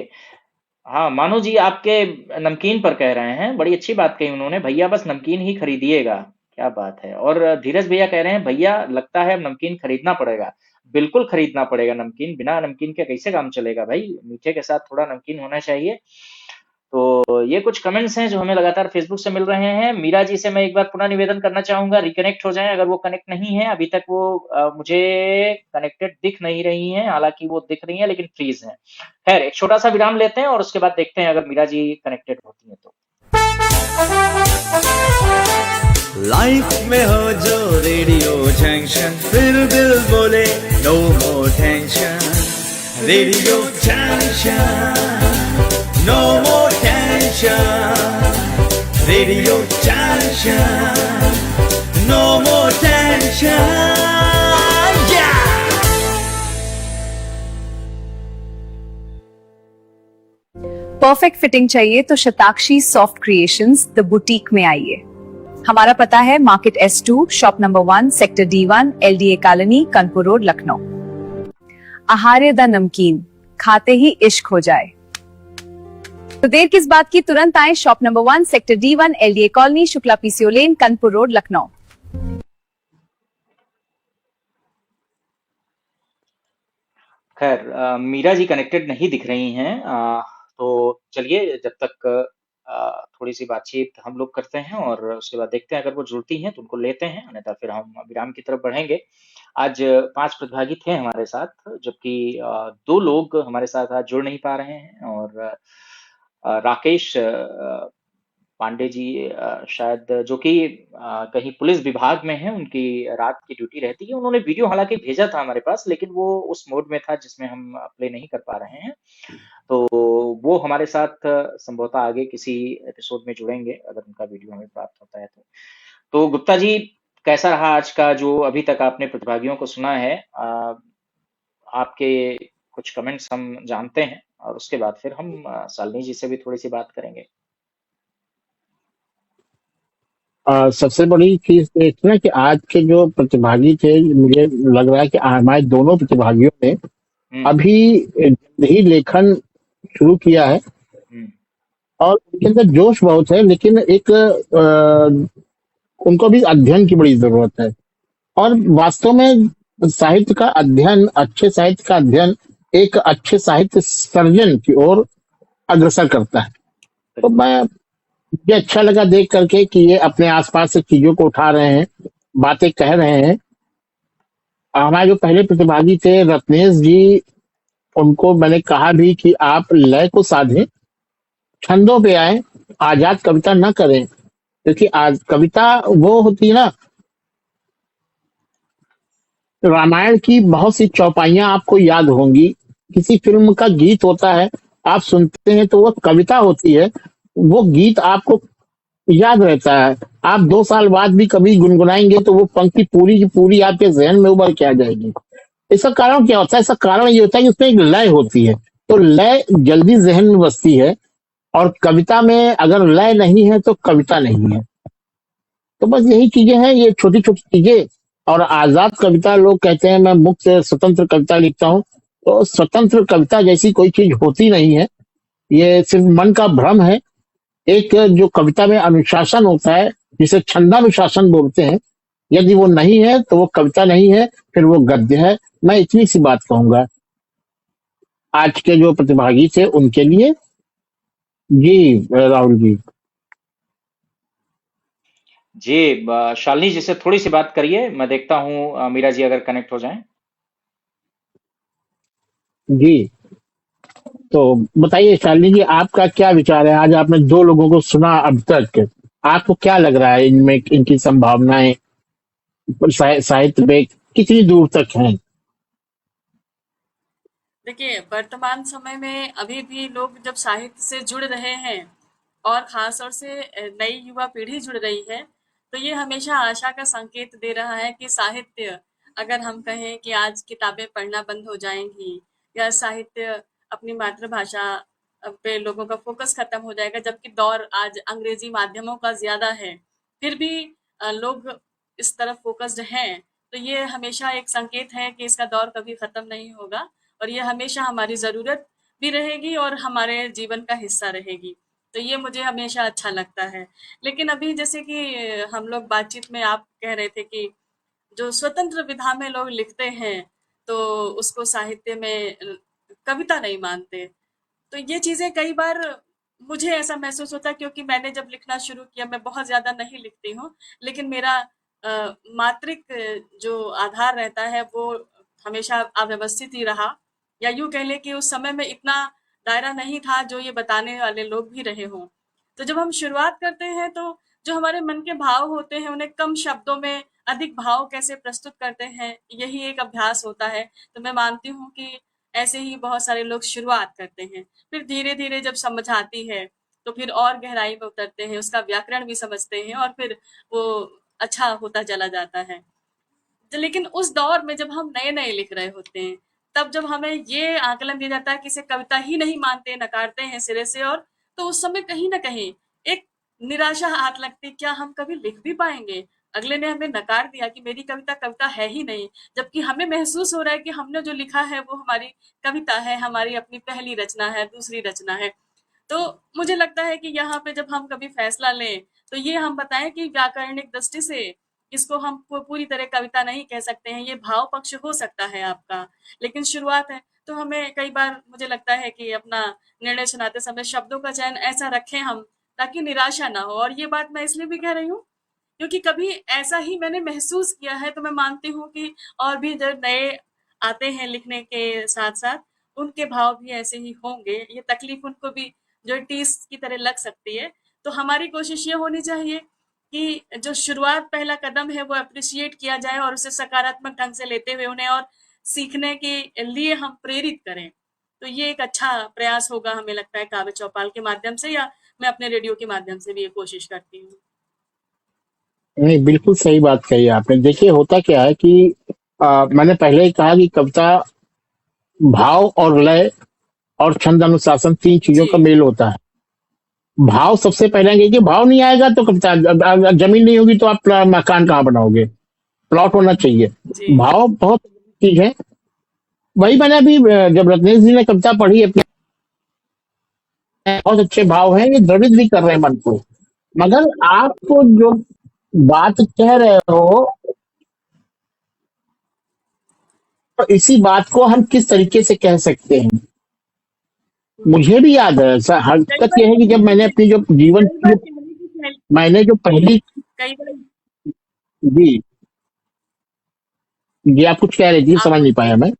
[SPEAKER 1] हाँ मानो जी आपके नमकीन पर कह रहे हैं, बड़ी अच्छी बात कही उन्होंने, भैया बस नमकीन ही खरीदिएगा। क्या बात है। और धीरज भैया कह रहे हैं भैया लगता है अब नमकीन खरीदना पड़ेगा। बिल्कुल खरीदना पड़ेगा नमकीन, बिना नमकीन के कैसे काम चलेगा भाई, मीठे के साथ थोड़ा नमकीन होना चाहिए। तो ये कुछ कमेंट्स हैं जो हमें लगातार फेसबुक से मिल रहे हैं। मीरा जी से मैं एक बार पुनः निवेदन करना चाहूंगा, रिकनेक्ट हो जाएं अगर वो कनेक्ट नहीं है अभी तक। वो मुझे कनेक्टेड दिख नहीं रही हैं, हालांकि वो दिख रही हैं लेकिन फ्रीज हैं। खैर, एक छोटा सा विराम लेते हैं और उसके बाद देखते हैं अगर मीरा जी कनेक्टेड होती हैं तो।
[SPEAKER 3] लाइफ में हो जो रेडियो जंक्शन, फिर दिल बोले no more tension. Radio junction, no more tension. Radio Junction, no more tension. Yeah.
[SPEAKER 4] Perfect fitting चाहिए तो Shatakshi soft creations the boutique में आइए। हमारा पता है market S2 shop number 1 sector D1 LDA colony Kanpur road Lucknow. Aaharya the Namkeen, खाते ही इश्क हो जाए। तो देर किस बात की, तुरंत आए shop number 1 sector D1 LDA colony Shukla PCO lane Kanpur road Lucknow.
[SPEAKER 1] खैर, मीरा जी कनेक्टेड नहीं दिख रही हैं। तो चलिए, जब तक थोड़ी सी बातचीत हम लोग करते हैं और उसके बाद देखते हैं अगर वो जुड़ती हैं तो उनको लेते हैं, अन्यथा फिर हम विराम की तरफ बढ़ेंगे। आज 5 प्रतिभागी थे हमारे साथ, जबकि 2 लोग हमारे साथ आज जुड़ नहीं पा रहे हैं। और राकेश पांडे जी शायद, जो कि कहीं पुलिस विभाग में है, उनकी रात की ड्यूटी रहती है। उन्होंने वीडियो हालांकि भेजा था हमारे पास, लेकिन वो उस मोड में था जिसमें हम प्ले नहीं कर पा रहे हैं। तो वो हमारे साथ संभवतः आगे किसी एपिसोड में जुड़ेंगे अगर उनका वीडियो हमें प्राप्त होता है तो गुप्ता जी, कैसा रहा आज का जो अभी तक आपने प्रतिभागियों को सुना है? आपके कुछ कमेंट्स हम जानते हैं और उसके बाद फिर हम शालिनी जी से भी थोड़ी सी बात करेंगे।
[SPEAKER 5] सबसे बड़ी चीज ये थी ना कि आज के जो प्रतिभागी थे, मुझे लग रहा है कि हमारे दोनों प्रतिभागियों ने अभी ही लेखन शुरू किया है और उनके अंदर जोश बहुत है, लेकिन एक उनको भी अध्ययन की बड़ी जरूरत है। और वास्तव में साहित्य का अध्ययन, अच्छे साहित्य का अध्ययन एक अच्छे साहित्य सर्जन की ओर अग्रसर करता है। तो मुझे अच्छा लगा देख करके कि ये अपने आसपास से चीजों को उठा रहे हैं, बातें कह रहे हैं। हमारे जो पहले प्रतिभागी थे रत्नेश जी, उनको मैंने कहा भी कि आप लय को साधें, छंदों पे आए, आजाद कविता न करें, क्योंकि आज कविता वो होती है ना, रामायण की बहुत सी चौपाइयां आपको याद होंगी, किसी फिल्म का गीत होता है, आप सुनते हैं तो वो कविता होती है, वो गीत आपको याद रहता है। आप 2 साल बाद भी कभी गुनगुनाएंगे तो वो पंक्ति पूरी की पूरी आपके जहन में उभर के आ जाएगी। इसका कारण क्या होता है? इसका कारण ये होता है कि उसमें एक लय होती है, तो लय जल्दी जहन में बसती है, और कविता में अगर लय नहीं है तो कविता नहीं है। तो बस यही चीजें हैं, ये छोटी छोटी चीजें। और आजाद कविता, लोग कहते हैं मैं मुक्त स्वतंत्र कविता लिखता हूँ, तो स्वतंत्र कविता जैसी कोई चीज होती नहीं है, ये सिर्फ मन का भ्रम है। एक जो कविता में अनुशासन होता है, जिसे छंदानुशासन बोलते हैं, यदि वो नहीं है तो वो कविता नहीं है, फिर वो गद्य है। मैं इतनी सी बात कहूंगा आज के जो प्रतिभागी थे उनके लिए। जी राहुल जी।
[SPEAKER 1] जी, शालिनी जी से थोड़ी सी बात करिए, मैं देखता हूँ मीरा जी अगर कनेक्ट हो जाएं।
[SPEAKER 5] जी, तो बताइए शालिनी जी, आपका क्या विचार है? आज आपने दो लोगों को सुना अब तक, आपको क्या लग रहा है इनमें, इनकी संभावनाएं साहित्य में कितनी दूर तक हैं?
[SPEAKER 6] देखिए, वर्तमान समय में अभी भी लोग जब साहित्य से जुड़ रहे हैं और खास तौर से नई युवा पीढ़ी जुड़ रही है, तो ये हमेशा आशा का संकेत दे रहा है कि साहित्य, अगर हम कहें कि आज किताबें पढ़ना बंद हो जाएंगी या साहित्य अपनी मातृभाषा पे लोगों का फोकस खत्म हो जाएगा, जबकि दौर आज अंग्रेजी माध्यमों का ज्यादा है, फिर भी लोग इस तरफ फोकस्ड हैं, तो ये हमेशा एक संकेत है कि इसका दौर कभी खत्म नहीं होगा और ये हमेशा हमारी ज़रूरत भी रहेगी और हमारे जीवन का हिस्सा रहेगी। तो ये मुझे हमेशा अच्छा लगता है। लेकिन अभी जैसे कि हम लोग बातचीत में आप कह रहे थे कि जो स्वतंत्र विधा में लोग लिखते हैं, तो उसको साहित्य में कविता नहीं मानते। तो ये चीज़ें कई बार मुझे ऐसा महसूस होता है, क्योंकि मैंने जब लिखना शुरू किया, मैं बहुत ज़्यादा नहीं लिखती हूँ, लेकिन मेरा मात्रिक जो आधार रहता है वो हमेशा अव्यवस्थित ही रहा, या यूँ कह लें कि उस समय में इतना दायरा नहीं था जो ये बताने वाले लोग भी रहे हों। तो जब हम शुरुआत करते हैं तो जो हमारे मन के भाव होते हैं उन्हें कम शब्दों में अधिक भाव कैसे प्रस्तुत करते हैं, यही एक अभ्यास होता है। तो मैं मानती हूँ कि ऐसे ही बहुत सारे लोग शुरुआत करते हैं, फिर धीरे-धीरे जब समझ आती है, तो फिर और गहराई में उतरते हैं, उसका व्याकरण भी समझते हैं और फिर वो अच्छा होता चला जाता है। लेकिन उस दौर में जब हम नए-नए लिख रहे होते हैं, तब जब हमें ये आकलन दिया जाता है कि इसे कविता ही नहीं मानते, नकारते हैं सिरे से, और तो उस समय कहीं न कहीं एक निराशा हाथ लगती, क्या हम कभी लिख भी पाएँगे? अगले ने हमें नकार दिया कि मेरी कविता कविता है ही नहीं, जबकि हमें महसूस हो रहा है कि हमने जो लिखा है वो हमारी कविता है, हमारी अपनी पहली रचना है, दूसरी रचना है। तो मुझे लगता है कि यहाँ पे जब हम कभी फैसला लें, तो ये हम बताएं कि व्याकरणिक दृष्टि से इसको हम पूरी तरह कविता नहीं कह सकते हैं, ये भाव पक्ष हो सकता है आपका, लेकिन शुरुआत है, तो हमें कई बार मुझे लगता है कि अपना निर्णय सुनाते समय शब्दों का चयन ऐसा रखें हम, ताकि निराशा ना हो। और ये बात मैं इसलिए भी कह रही हूँ क्योंकि कभी ऐसा ही मैंने महसूस किया है, तो मैं मानती हूँ कि और भी जो नए आते हैं लिखने के साथ साथ, उनके भाव भी ऐसे ही होंगे, ये तकलीफ उनको भी जो टीस की तरह लग सकती है। तो हमारी कोशिश ये होनी चाहिए कि जो शुरुआत पहला कदम है वो अप्रिशिएट किया जाए और उसे सकारात्मक ढंग से लेते हुए उन्हें और सीखने के लिए हम प्रेरित करें। तो ये एक अच्छा प्रयास होगा, हमें लगता है, काव्य चौपाल के माध्यम से, या मैं अपने रेडियो के माध्यम से भी ये कोशिश करती हूँ।
[SPEAKER 5] नहीं, बिल्कुल सही बात कही आपने। देखिए, होता क्या है कि मैंने पहले ही कहा कि कविता भाव और लय और छंद अनुशासन, तीन चीजों
[SPEAKER 6] जी।
[SPEAKER 5] का मेल होता है। भाव सबसे पहले आएंगे, कि भाव नहीं आएगा तो कविता, जमीन नहीं होगी तो आप मकान कहाँ बनाओगे? प्लॉट होना चाहिए।
[SPEAKER 6] जी।
[SPEAKER 5] भाव बहुत चीज है। वही मैंने अभी जब रत्नेश जी ने कविता पढ़ी अपने, बहुत अच्छे भाव हैं, ये द्रवित भी कर रहे हैं मन को। मगर आपको जो बात कह रहे हो, तो इसी बात को हम किस तरीके से कह सकते हैं? मुझे भी याद है
[SPEAKER 6] कई
[SPEAKER 5] हकीकत
[SPEAKER 6] बार
[SPEAKER 5] यह है कि जब मैंने अपनी जो जीवन
[SPEAKER 6] कई बार
[SPEAKER 5] की,
[SPEAKER 6] कहने की शैली
[SPEAKER 5] मैंने जो पहली,
[SPEAKER 6] कई बार
[SPEAKER 5] जी जी, आप कुछ कह रही थी,
[SPEAKER 6] आप
[SPEAKER 5] समझ नहीं
[SPEAKER 6] बोलिए।
[SPEAKER 5] पाया मैं।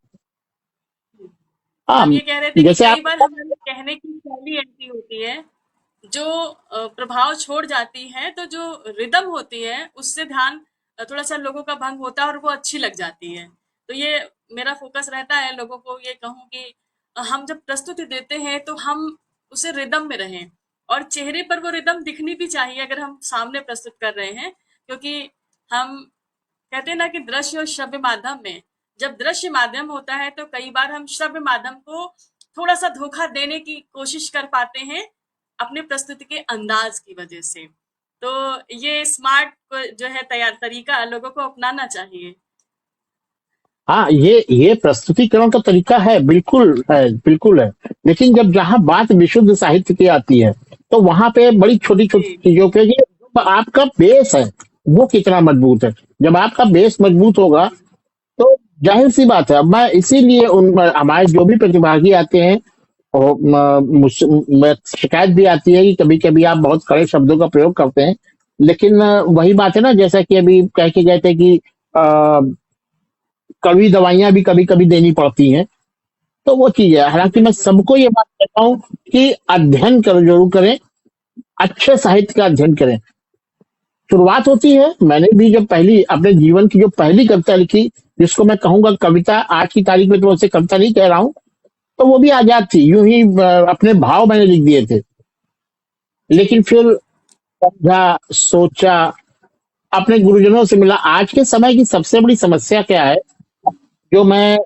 [SPEAKER 5] हाँ,
[SPEAKER 6] हम ये कह रहे थे कि
[SPEAKER 5] जैसे
[SPEAKER 6] कई
[SPEAKER 5] आप,
[SPEAKER 6] बार हमारे कहने की शैली ऐसी होती है जो प्रभाव छोड़ जाती है, तो जो रिदम होती है उससे ध्यान थोड़ा सा लोगों का भंग होता है और वो अच्छी लग जाती है। तो ये मेरा फोकस रहता है, लोगों को ये कहूँ कि हम जब प्रस्तुति देते हैं तो हम उसे रिदम में रहें, और चेहरे पर वो रिदम दिखनी भी चाहिए अगर हम सामने प्रस्तुत कर रहे हैं, क्योंकि हम कहते हैं ना कि दृश्य और श्रव्य माध्यम में जब दृश्य माध्यम होता है तो कई बार हम श्रव्य माध्यम को थोड़ा सा धोखा देने की कोशिश कर पाते हैं अपने प्रस्तुति के अंदाज की वजह से। तो ये स्मार्ट जो है तरीका लोगों को अपनाना चाहिए।
[SPEAKER 5] हाँ, ये प्रस्तुतिकरण का तरीका है, बिल्कुल है, बिल्कुल है। लेकिन जब जहाँ बात विशुद्ध साहित्य की आती है तो वहां पे बड़ी छोटी छोटी
[SPEAKER 6] जी
[SPEAKER 5] चीजों के लिए आपका बेस है वो कितना मजबूत है। जब आपका बेस मजबूत होगा तो जाहिर सी बात है। अब मैं इसीलिए उन हमारे जो भी प्रतिभागी आते हैं और मैं शिकायत भी आती है कि कभी कभी आप बहुत कड़े शब्दों का प्रयोग करते हैं। लेकिन वही बात है ना, जैसा कि अभी कह के गए थे कि कड़वी दवाइयां भी कभी कभी देनी पड़ती हैं। तो वो चीज है। हालांकि मैं सबको ये बात कहता हूँ कि अध्ययन कर जरूर करें, अच्छे साहित्य का अध्ययन करें। शुरुआत होती है, मैंने भी जब पहली अपने जीवन की जो पहली कविता लिखी, जिसको मैं कहूंगा कविता, आज की तारीख में तो उसे कविता नहीं कह रहा हूँ, तो वो भी आजाद थी, यूं ही अपने भाव मैंने लिख दिए थे। लेकिन फिर समझा, सोचा, अपने गुरुजनों से मिला। आज के समय की सबसे बड़ी समस्या क्या है, जो मैं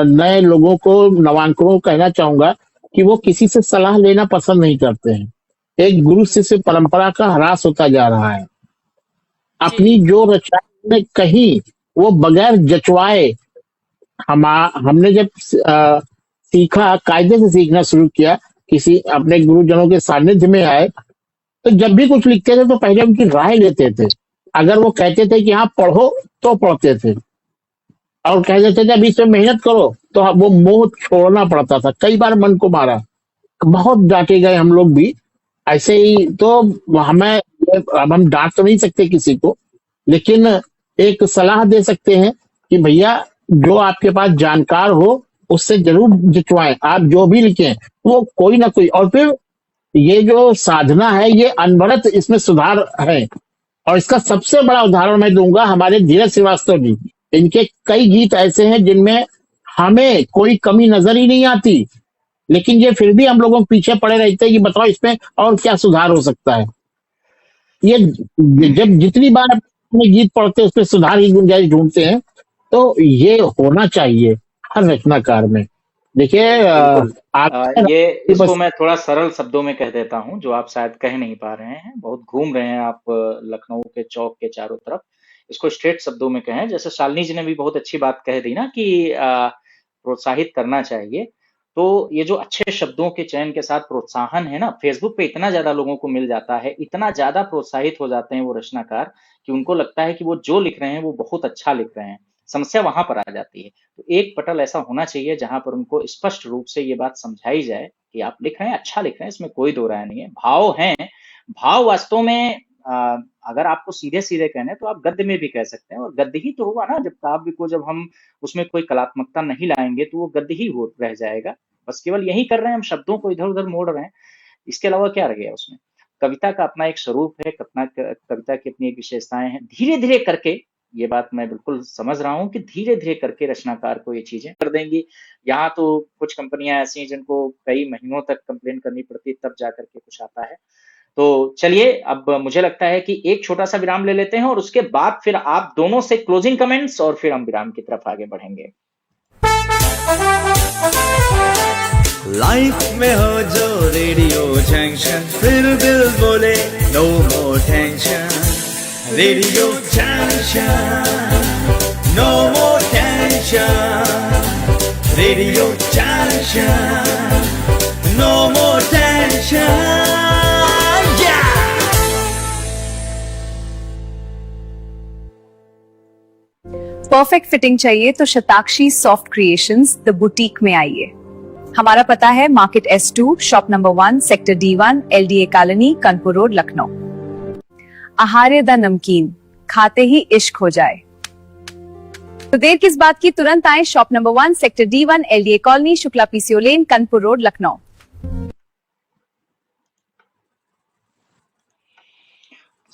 [SPEAKER 5] नए लोगों को, नवांकुरों को कहना चाहूंगा कि वो किसी से सलाह लेना पसंद नहीं करते हैं। एक गुरु शिष्य परंपरा का ह्रास होता जा रहा है। अपनी
[SPEAKER 6] जी
[SPEAKER 5] जो रचनाएं कहीं वो बगैर जचवाए, हमने जब सीखा, कायदे से सीखना शुरू किया, किसी अपने गुरुजनों के सानिध्य में आए, तो जब भी कुछ लिखते थे तो पहले उनकी राय लेते थे। अगर वो कहते थे कि हाँ पढ़ो तो पढ़ते थे, और कह देते थे अभी इसमें मेहनत करो, तो वो मोह छोड़ना पड़ता था। कई बार मन को मारा, बहुत डांटे गए हम लोग भी ऐसे ही। तो हमें अब हम डांट तो नहीं सकते किसी को, लेकिन एक सलाह दे सकते हैं कि भैया जो आपके पास जानकार हो उससे जरूर जितवाएं। आप जो भी लिखें वो कोई ना कोई, और फिर ये जो साधना है ये अनवरत इसमें सुधार है। और इसका सबसे बड़ा उदाहरण मैं दूंगा हमारे धीरज श्रीवास्तव जी। इनके कई गीत ऐसे हैं जिनमें हमें कोई कमी नजर ही नहीं आती, लेकिन ये फिर भी हम लोगों के पीछे पड़े रहते हैं कि बताओ इसमें और क्या सुधार हो सकता है। ये जब जितनी बार अपने गीत पढ़ते हैं उसमें सुधार की गुंजाइश ढूंढते हैं। तो ये होना चाहिए हर रचनाकार में। देखिए
[SPEAKER 1] बिल्कुल।
[SPEAKER 5] आप
[SPEAKER 1] ये इसको
[SPEAKER 5] बस
[SPEAKER 1] मैं थोड़ा सरल शब्दों में कह देता हूँ, जो आप शायद कह नहीं पा रहे हैं। बहुत घूम रहे हैं आप लखनऊ के चौक के चारों तरफ। इसको स्ट्रेट शब्दों में कहें, जैसे शालिनी जी ने भी बहुत अच्छी बात कह दी ना कि प्रोत्साहित करना चाहिए। तो ये जो अच्छे शब्दों के चयन के साथ प्रोत्साहन है ना, फेसबुक पे इतना ज्यादा लोगों को मिल जाता है, इतना ज्यादा प्रोत्साहित हो जाते हैं वो रचनाकार कि उनको लगता है कि वो जो लिख रहे हैं वो बहुत अच्छा लिख रहे हैं। समस्या वहां पर आ जाती है। तो एक पटल ऐसा होना चाहिए जहां पर उनको स्पष्ट रूप से ये बात समझाई जाए कि आप लिख रहे हैं, अच्छा लिख रहे हैं, इसमें कोई दो राय नहीं है। भाव हैं, भाव वास्तव में अगर आपको सीधे सीधे कहना है तो आप गद्य में भी कह सकते हैं, और गद्य ही तो हुआ ना। जब काव्य को जब हम उसमें कोई कलात्मकता नहीं लाएंगे तो वो गद्य ही हो रह जाएगा। बस केवल यही कर रहे हैं हम, शब्दों को इधर उधर मोड़ रहे हैं, इसके अलावा क्या रह गया उसमें। कविता का अपना एक स्वरूप है, कविता की अपनी एक विशेषताएं हैं। धीरे धीरे करके, ये बात मैं बिल्कुल समझ रहा हूँ कि धीरे धीरे करके रचनाकार को ये चीजें कर देंगी। यहाँ तो कुछ कंपनियां ऐसी हैं जिनको कई महीनों तक कंप्लेन करनी पड़ती है, तब जाकर के कुछ आता है। तो चलिए, अब मुझे लगता है कि एक छोटा सा विराम ले लेते हैं, और उसके बाद फिर आप दोनों से क्लोजिंग कमेंट्स, और फिर हम विराम की तरफ आगे बढ़ेंगे।
[SPEAKER 3] लाइफ में हो जो रेडियो जंक्शन, फिर दिल बोले no more tension. Radio junction, no more tension. Radio junction, no more tension.
[SPEAKER 4] Perfect fitting चाहिए तो Shatakshi soft creations the boutique में आइए। हमारा पता है market S2 shop number 1 sector D1 LDA colony Kanpur road Lucknow. Aaharya the Namkeen, खाते ही इश्क हो जाए। तो देर किस बात की, तुरंत आए shop number 1 sector D1 LDA colony Shukla PCO lane Kanpur road Lucknow.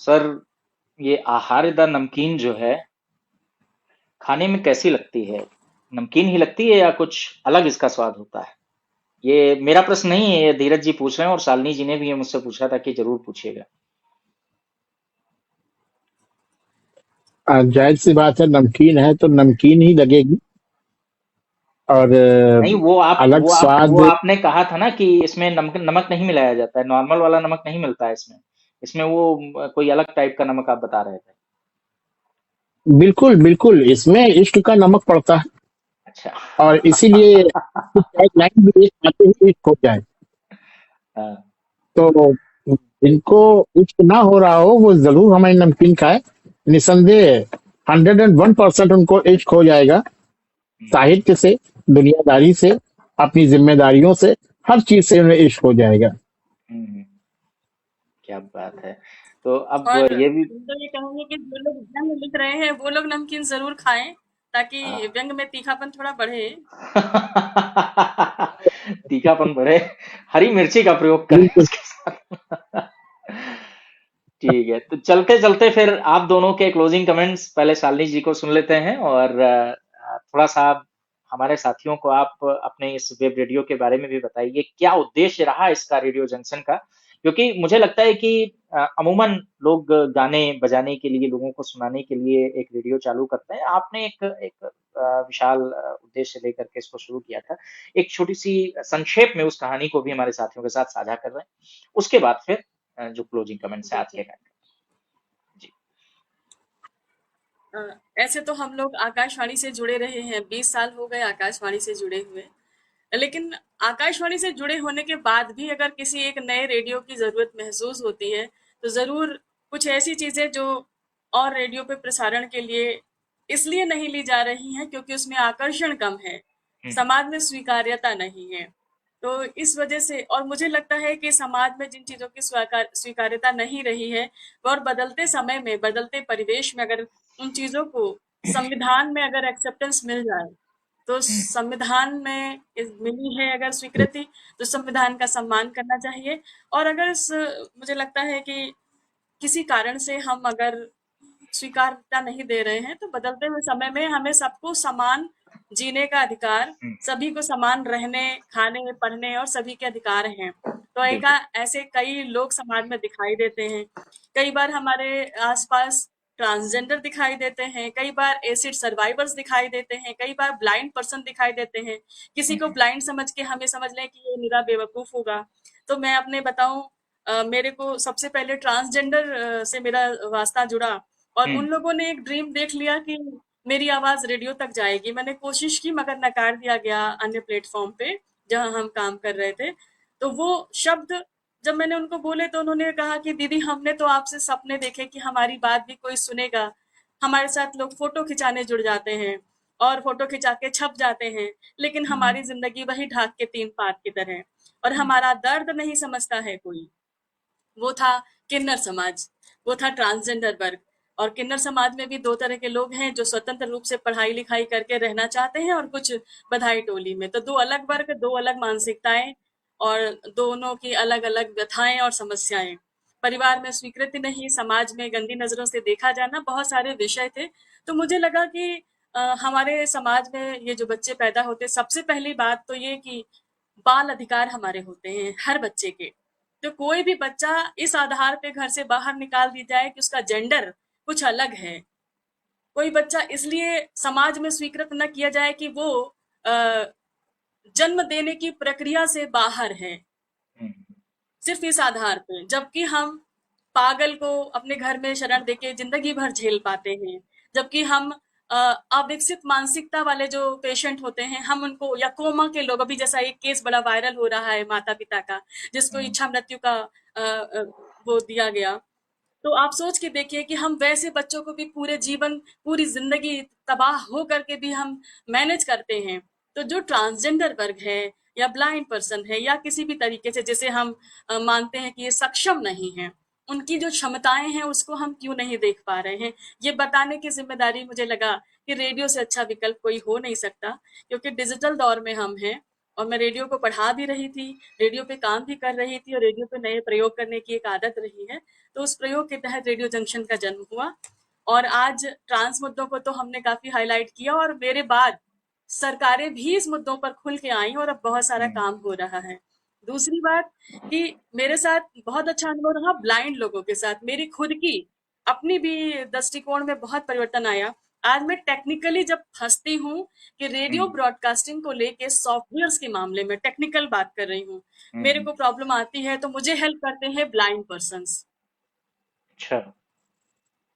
[SPEAKER 1] Sir, ये आहार्य द नमकीन जो है, खाने में कैसी लगती है? नमकीन ही लगती है या कुछ अलग इसका स्वाद होता है? ये मेरा प्रश्न नहीं है, ये धीरज जी पूछ रहे हैं, और शालिनी जी ने भी ये मुझसे पूछा था कि जरूर पूछिएगा।
[SPEAKER 5] जाहिर सी बात है, नमकीन है तो नमकीन ही लगेगी। और
[SPEAKER 1] नहीं,
[SPEAKER 5] अलग स्वाद।
[SPEAKER 1] वो आपने कहा था ना कि इसमें नमक नमक नहीं मिलाया जाता है, नॉर्मल वाला नमक नहीं मिलता है इसमें। इसमें वो कोई अलग टाइप का नमक आप बता रहे थे।
[SPEAKER 5] बिल्कुल बिल्कुल, इसमें इश्क का नमक पड़ता है,
[SPEAKER 1] अच्छा।
[SPEAKER 5] और इसीलिए लाइन भी आते ही इश्क हो जाए।
[SPEAKER 1] हाँ,
[SPEAKER 5] तो जिनको इश्क ना हो रहा हो वो जरूर हमारी नमकीन खाए, निसंदेह 101% उनको इश्क हो जाएगा। साहित्य से, दुनियादारी से, अपनी जिम्मेदारियों से, हर चीज से उन्हें इश्क हो जाएगा।
[SPEAKER 1] हम्म, क्या बात है। तो अब
[SPEAKER 6] और
[SPEAKER 1] ये भी
[SPEAKER 6] हम तो ये कहेंगे कि जो लोग व्यंग लिख रहे हैं वो लोग नमकीन जरूर खाएं, ताकि व्यंग में तीखापन थोड़ा बढ़े।
[SPEAKER 1] तीखापन बढ़े, हरी मिर्ची का प्रयोग करें
[SPEAKER 5] बिल्कुल।
[SPEAKER 1] उसके साथ। ठीक है, तो चलते चलते फिर आप दोनों के क्लोजिंग कमेंट्स पहले शालिनी जी को सुन लेते हैं, और थोड़ा सा हमारे साथियों को आप अपने इस वेब रेडियो के बारे में भी बताइए, क्या उद्देश्य रहा इसका रेडियो जंक्शन का। क्योंकि मुझे लगता है कि अमूमन लोग गाने बजाने के लिए, लोगों को सुनाने के लिए एक रेडियो चालू करते हैं। आपने एक विशाल उद्देश्य लेकर के इसको शुरू किया था। एक छोटी सी संक्षेप में उस कहानी को भी हमारे साथियों के साथ साझा कर रहे हैं, उसके बाद फिर जो क्लोजिंग कमेंट्स है आज के कार्यक्रम। जी।
[SPEAKER 6] ऐसे तो हम लोग आकाशवाणी से जुड़े रहे हैं, 20 साल हो गए आकाशवाणी से जुड़े हुए। लेकिन आकाशवाणी से जुड़े होने के बाद भी अगर किसी एक नए रेडियो की जरूरत महसूस होती है, तो जरूर कुछ ऐसी चीजें जो और रेडियो पे प्रसारण के लिए इसलिए नहीं ली जा रही हैं क्योंकि उसमें आकर्षण कम है, समाज में स्वीकार्यता नहीं है। तो इस वजह से, और मुझे लगता है कि समाज में जिन चीजों की स्वीकार्यता नहीं रही है, और बदलते समय में, बदलते परिवेश में अगर उन चीजों को संविधान में अगर एक्सेप्टेंस मिल जाए, तो संविधान में मिली है अगर स्वीकृति, तो संविधान का सम्मान करना चाहिए। और अगर मुझे लगता है कि किसी कारण से हम अगर स्वीकारता नहीं दे रहे हैं, तो बदलते हुए समय में हमें सबको समान जीने का अधिकार, सभी को समान रहने, खाने, पढ़ने और सभी के अधिकार हैं। तो ऐसे कई लोग समाज में दिखाई देते हैं। कई बार हमारे आसपास ट्रांसजेंडर दिखाई देते हैं, कई बार एसिड सर्वाइवर्स दिखाई देते हैं, कई बार ब्लाइंड पर्सन दिखाई देते हैं। किसी को ब्लाइंड समझ के हमें समझ लें कि ये निरा बेवकूफ होगा। तो मैं अपने बताऊं, मेरे को सबसे पहले ट्रांसजेंडर से मेरा वास्ता जुड़ा, और उन लोगों ने एक ड्रीम देख लिया कि मेरी आवाज रेडियो तक जाएगी। मैंने कोशिश की मगर नकार दिया गया अन्य प्लेटफॉर्म पे जहां हम काम कर रहे थे। तो वो शब्द जब मैंने उनको बोले तो उन्होंने कहा कि दीदी, हमने तो आपसे सपने देखे कि हमारी बात भी कोई सुनेगा। हमारे साथ लोग फोटो खिंचाने जुड़ जाते हैं और फोटो खिंचा के छप जाते हैं, लेकिन हमारी जिंदगी वही ढाक के 3 पात की तरह, और हमारा दर्द नहीं समझता है कोई। वो था किन्नर समाज, वो था ट्रांसजेंडर वर्ग। और किन्नर समाज में भी 2 तरह के लोग हैं, जो स्वतंत्र रूप से पढ़ाई लिखाई करके रहना चाहते हैं, और कुछ बधाई टोली में। तो 2 अलग वर्ग, 2 अलग मानसिकताएं, और दोनों की अलग अलग व्यथाएं और समस्याएं। परिवार में स्वीकृति नहीं, समाज में गंदी नजरों से देखा जाना, बहुत सारे विषय थे। तो मुझे लगा कि हमारे समाज में ये जो बच्चे पैदा होते, सबसे पहली बात तो ये कि बाल अधिकार हमारे होते हैं हर बच्चे के। तो कोई भी बच्चा इस आधार पे घर से बाहर निकाल दी जाए कि उसका जेंडर कुछ अलग है, कोई बच्चा इसलिए समाज में स्वीकृत न किया जाए कि वो जन्म देने की प्रक्रिया से बाहर है, सिर्फ इस आधार पे। जबकि हम पागल को अपने घर में शरण देके जिंदगी भर झेल पाते हैं, जबकि हम अविकसित मानसिकता वाले जो पेशेंट होते हैं, हम उनको, या कोमा के लोग, अभी जैसा एक केस बड़ा वायरल हो रहा है माता पिता का, जिसको इच्छा मृत्यु का वो दिया गया। तो आप सोच के देखिए कि हम वैसे बच्चों को भी पूरे जीवन, पूरी जिंदगी तबाह हो करके भी हम मैनेज करते हैं। तो जो ट्रांसजेंडर वर्ग है, या ब्लाइंड पर्सन है, या किसी भी तरीके से जिसे हम मानते हैं कि ये सक्षम नहीं है, उनकी जो क्षमताएं हैं उसको हम क्यों नहीं देख पा रहे हैं, ये बताने की जिम्मेदारी मुझे लगा कि रेडियो से अच्छा विकल्प कोई हो नहीं सकता। क्योंकि डिजिटल दौर में हम हैं, और मैं रेडियो को पढ़ा भी रही थी, रेडियो पे काम भी कर रही थी, और रेडियो पे नए प्रयोग करने की एक आदत रही है। तो उस प्रयोग के तहत रेडियो जंक्शन का जन्म हुआ। और आज ट्रांस मुद्दों को तो हमने काफी हाईलाइट किया, और मेरे बाद सरकारें भी इस मुद्दों पर खुल के आई, और अब बहुत सारा काम हो रहा है। दूसरी बात कि मेरे साथ बहुत अच्छा अनुभव रहा ब्लाइंड लोगों के साथ। मेरी खुद की अपनी भी दृष्टिकोण में बहुत परिवर्तन आया। आज मैं टेक्निकली जब फंसती हूँ कि रेडियो ब्रॉडकास्टिंग को लेके सॉफ्टवेयर्स के मामले में टेक्निकल बात कर रही हूँ, मेरे को प्रॉब्लम आती है तो मुझे हेल्प करते हैं ब्लाइंड पर्सन्स।
[SPEAKER 1] अच्छा।